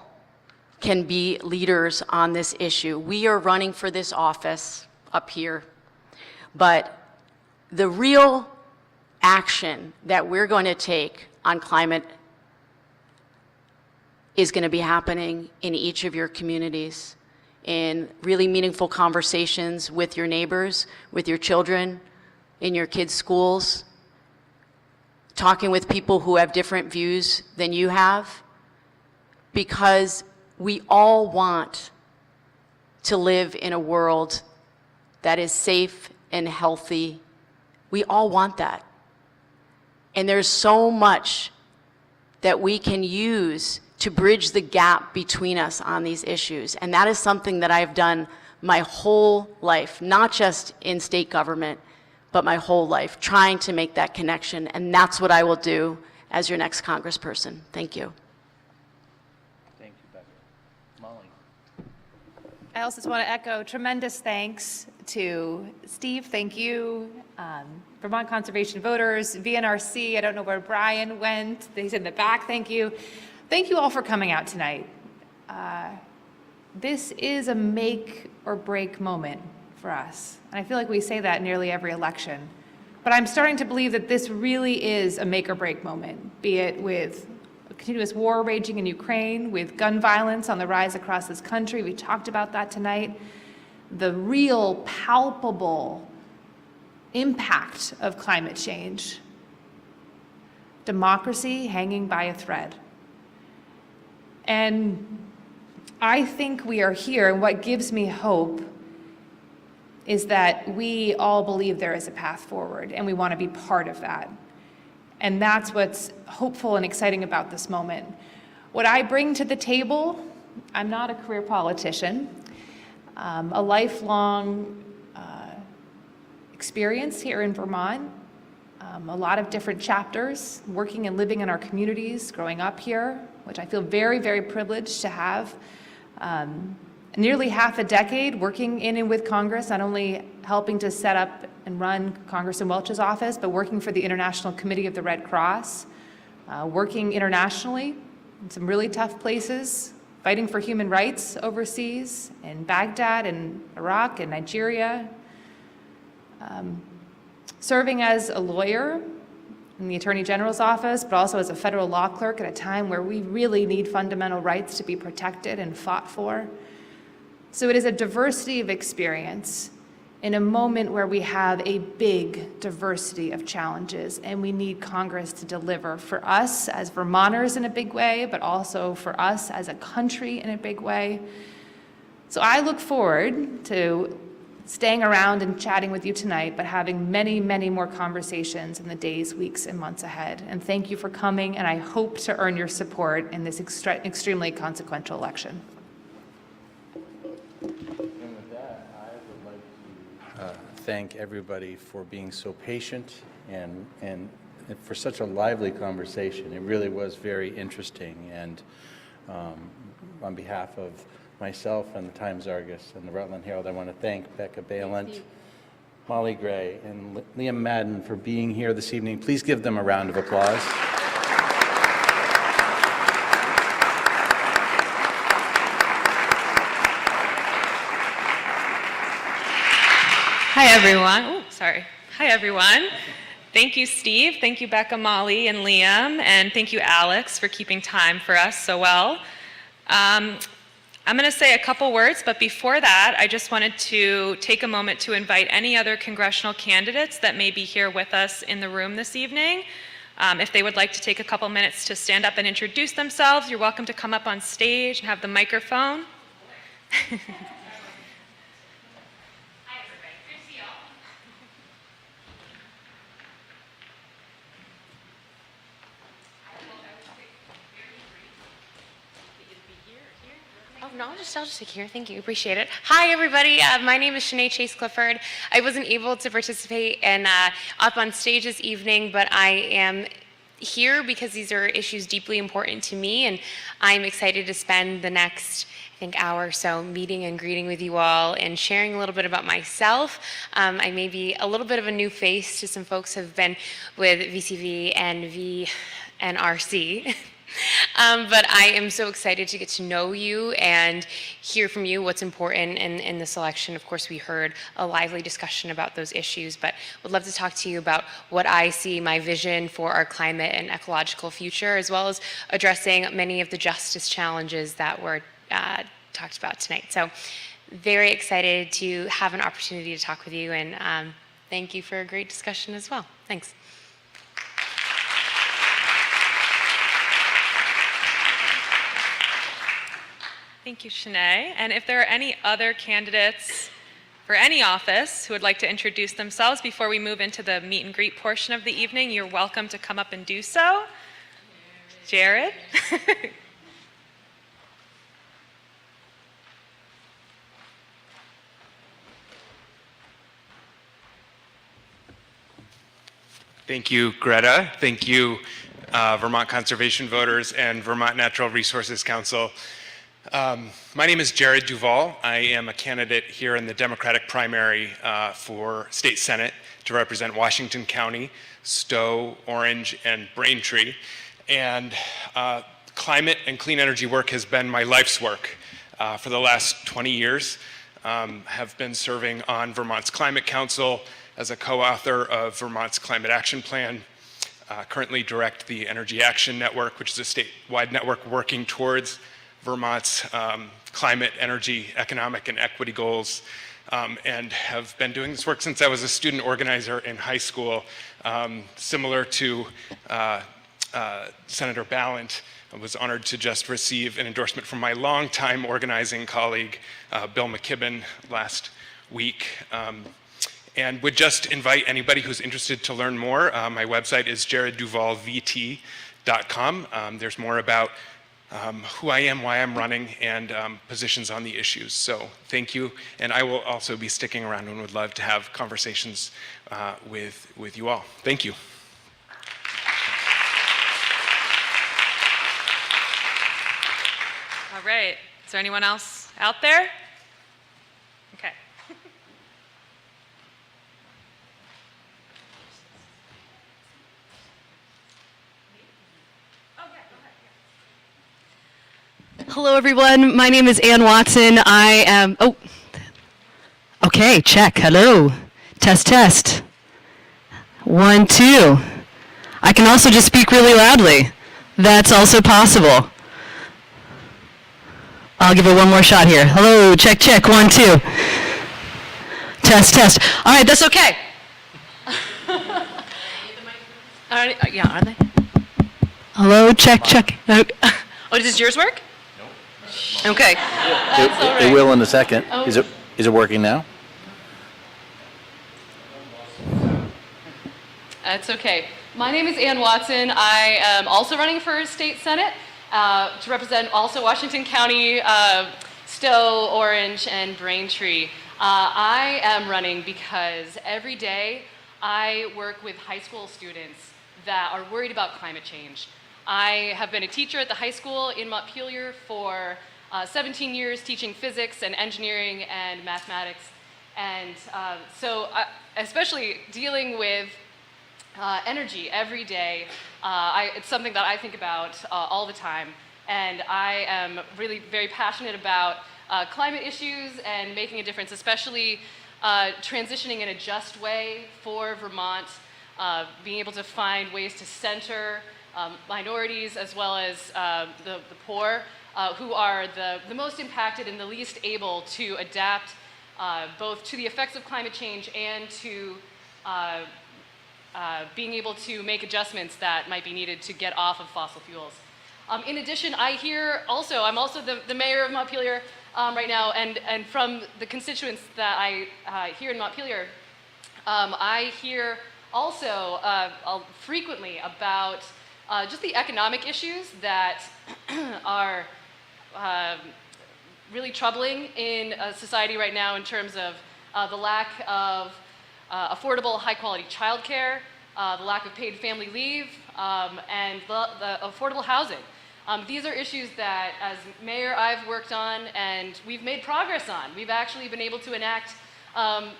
can be leaders on this issue. We are running for this office up here, but the real action that we're going to take on climate is going to be happening in each of your communities, in really meaningful conversations with your neighbors, with your children, in your kids' schools, talking with people who have different views than you have, because we all want to live in a world that is safe and healthy. We all want that. And there's so much that we can use to bridge the gap between us on these issues. And that is something that I've done my whole life, not just in state government, but my whole life, trying to make that connection. And that's what I will do as your next congressperson. Thank you. Thank you, Becca. Molly. I also just want to echo tremendous thanks to Steve, thank you, Vermont Conservation Voters, VNRC, I don't know where Brian went, he's in the back, thank you. Thank you all for coming out tonight. This is a make or break moment for us. And I feel like we say that nearly every election. But I'm starting to believe that this really is a make or break moment, be it with a continuous war raging in Ukraine, with gun violence on the rise across this country. We talked about that tonight. The real palpable impact of climate change. Democracy hanging by a thread. And I think we are here, and what gives me hope is that we all believe there is a path forward, and we want to be part of that. And that's what's hopeful and exciting about this moment. What I bring to the table, I'm not a career politician, a lifelong experience here in Vermont, a lot of different chapters, working and living in our communities, growing up here, which I feel very, very privileged to have. Nearly half a decade working in and with Congress, not only helping to set up and run Congressman Welch's office, but working for the International Committee of the Red Cross, working internationally in some really tough places, fighting for human rights overseas in Baghdad and Iraq and Nigeria, serving as a lawyer in the Attorney General's office, but also as a federal law clerk at a time where we really need fundamental rights to be protected and fought for. So it is a diversity of experience in a moment where we have a big diversity of challenges, and we need Congress to deliver for us as Vermonters in a big way, but also for us as a country in a big way. So I look forward to staying around and chatting with you tonight, but having many, many more conversations in the days, weeks, and months ahead. And thank you for coming, and I hope to earn your support in this extremely consequential election. And with that, I would like to thank everybody for being so patient and for such a lively conversation. It really was very interesting. And on behalf of myself and the Times-Argus and the Rutland Herald, I want to thank Becca Balint, Molly Gray, and Liam Madden for being here this evening. Please give them a round of applause. Hi, everyone. Oh, sorry. Hi, everyone. Thank you, Steve. Thank you, Becca, Molly, and Liam. And thank you, Alex, for keeping time for us so well. I'm going to say a couple words, but before that, I just wanted to take a moment to invite any other congressional candidates that may be here with us in the room this evening. If they would like to take a couple minutes to stand up and introduce themselves, you're welcome to come up on stage and have the microphone. no, I'll just take here. Thank you. Appreciate it. Hi, everybody. My name is Shanae Chase Clifford. I wasn't able to participate and up on stage this evening, but I am here because these are issues deeply important to me, and I'm excited to spend the next, I think, hour or so meeting and greeting with you all and sharing a little bit about myself. I may be a little bit of a new face to some folks who have been with VCV and VNRC. But I am so excited to get to know you and hear from you what's important in the selection. Of course, we heard a lively discussion about those issues, but would love to talk to you about what I see my vision for our climate and ecological future, as well as addressing many of the justice challenges that were talked about tonight. So very excited to have an opportunity to talk with you, and thank you for a great discussion as well. Thanks. Thank you, Shanae. And if there are any other candidates for any office who would like to introduce themselves before we move into the meet and greet portion of the evening, you're welcome to come up and do so. Jared? Thank you, Greta. Thank you, Vermont Conservation Voters and Vermont Natural Resources Council. My name is Jared Duval. I am a candidate here in the Democratic primary for State Senate to represent Washington County, Stowe, Orange, and Braintree. And climate and clean energy work has been my life's work for the last 20 years. Have been serving on Vermont's Climate Council as a co-author of Vermont's Climate Action Plan. Currently direct the Energy Action Network, which is a statewide network working towards Vermont's climate, energy, economic, and equity goals, and have been doing this work since I was a student organizer in high school. Similar to Senator Ballant, I was honored to just receive an endorsement from my longtime organizing colleague, Bill McKibben, last week. And would just invite anybody who's interested to learn more. My website is jaredduvalvt.com. There's more about who I am, why I'm running, and positions on the issues. So thank you, and I will also be sticking around and would love to have conversations with you all. Thank you. All right. Is there anyone else out there? Okay. Hello, everyone. My name is Ann Watson. I am, okay, check. Hello. Test, test. 1, 2. I can also just speak really loudly. That's also possible. I'll give it one more shot here. Hello, check, check. 1, 2. Test, test. All right, that's okay. Yeah, are they? Hello, check, check. Oh, does yours work? Okay. That's all right. It will in a second. Oh. Is it working now? That's okay. My name is Ann Watson. I am also running for state senate to represent also Washington County, Stowe, Orange, and Braintree. I am running because every day I work with high school students that are worried about climate change. I have been a teacher at the high school in Montpelier for 17 years, teaching physics and engineering and mathematics. And so especially dealing with energy every day, it's something that I think about all the time. And I am really very passionate about climate issues and making a difference, especially transitioning in a just way for Vermont, being able to find ways to center minorities as well as the poor, who are the most impacted and the least able to adapt both to the effects of climate change and to being able to make adjustments that might be needed to get off of fossil fuels. In addition, I'm also the mayor of Montpelier right now, and from the constituents that I hear in Montpelier, I hear also frequently about just the economic issues that are really troubling in society right now in terms of the lack of affordable, high-quality childcare, the lack of paid family leave, and the affordable housing. These are issues that, as mayor, I've worked on and we've made progress on. We've actually been able to enact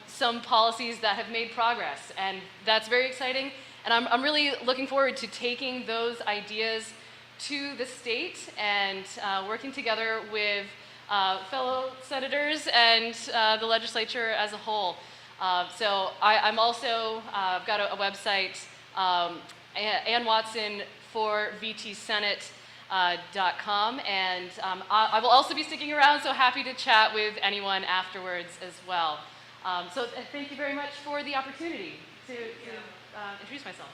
some policies that have made progress, and that's very exciting. And I'm really looking forward to taking those ideas to the state and working together with fellow senators and the legislature as a whole. So I'm also, I've got a website, Ann Watson for VTSenate.com, and I will also be sticking around, so happy to chat with anyone afterwards as well. So thank you very much for the opportunity to introduce myself.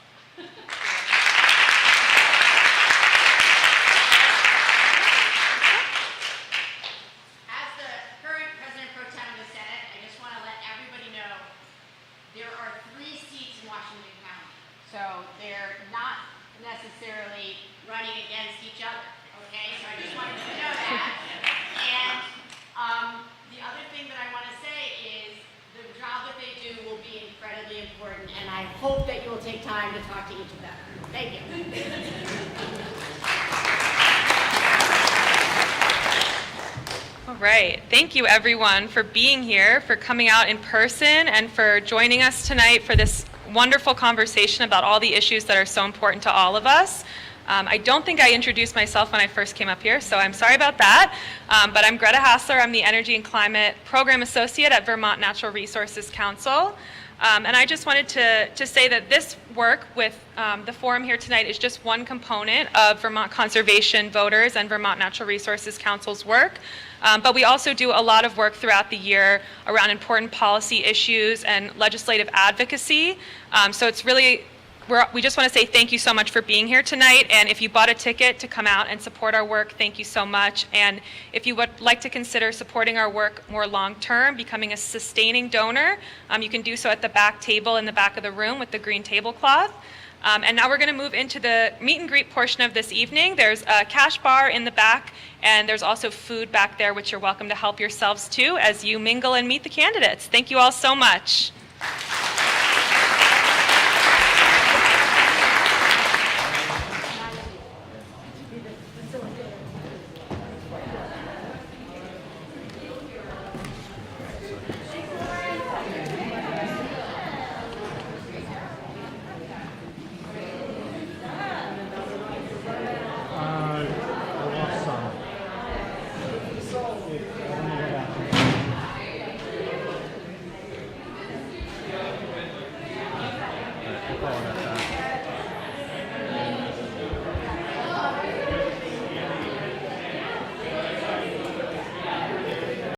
As the current President Pro Tem of the Senate, I just want to let everybody know there are 3 seats in Washington County. So they're not necessarily running against each other, okay? So I just wanted you to know that. And the other thing that I want to say is the job that they do will be incredibly important, and I hope that you will take time to talk to each of them. Thank you. All right. Thank you, everyone, for being here, for coming out in person, and for joining us tonight for this wonderful conversation about all the issues that are so important to all of us. I don't think I introduced myself when I first came up here, so I'm sorry about that. But I'm Greta Hassler. I'm the Energy and Climate Program Associate at Vermont Natural Resources Council. And I just wanted to say that this work with the forum here tonight is just one component of Vermont Conservation Voters and Vermont Natural Resources Council's work. But we also do a lot of work throughout the year around important policy issues and legislative advocacy. So it's really, we just want to say thank you so much for being here tonight. And if you bought a ticket to come out and support our work, thank you so much. And if you would like to consider supporting our work more long-term, becoming a sustaining donor, you can do so at the back table in the back of the room with the green tablecloth. And now we're going to move into the meet and greet portion of this evening. There's a cash bar in the back, and there's also food back there, which you're welcome to help yourselves to as you mingle and meet the candidates. Thank you all so much. All right.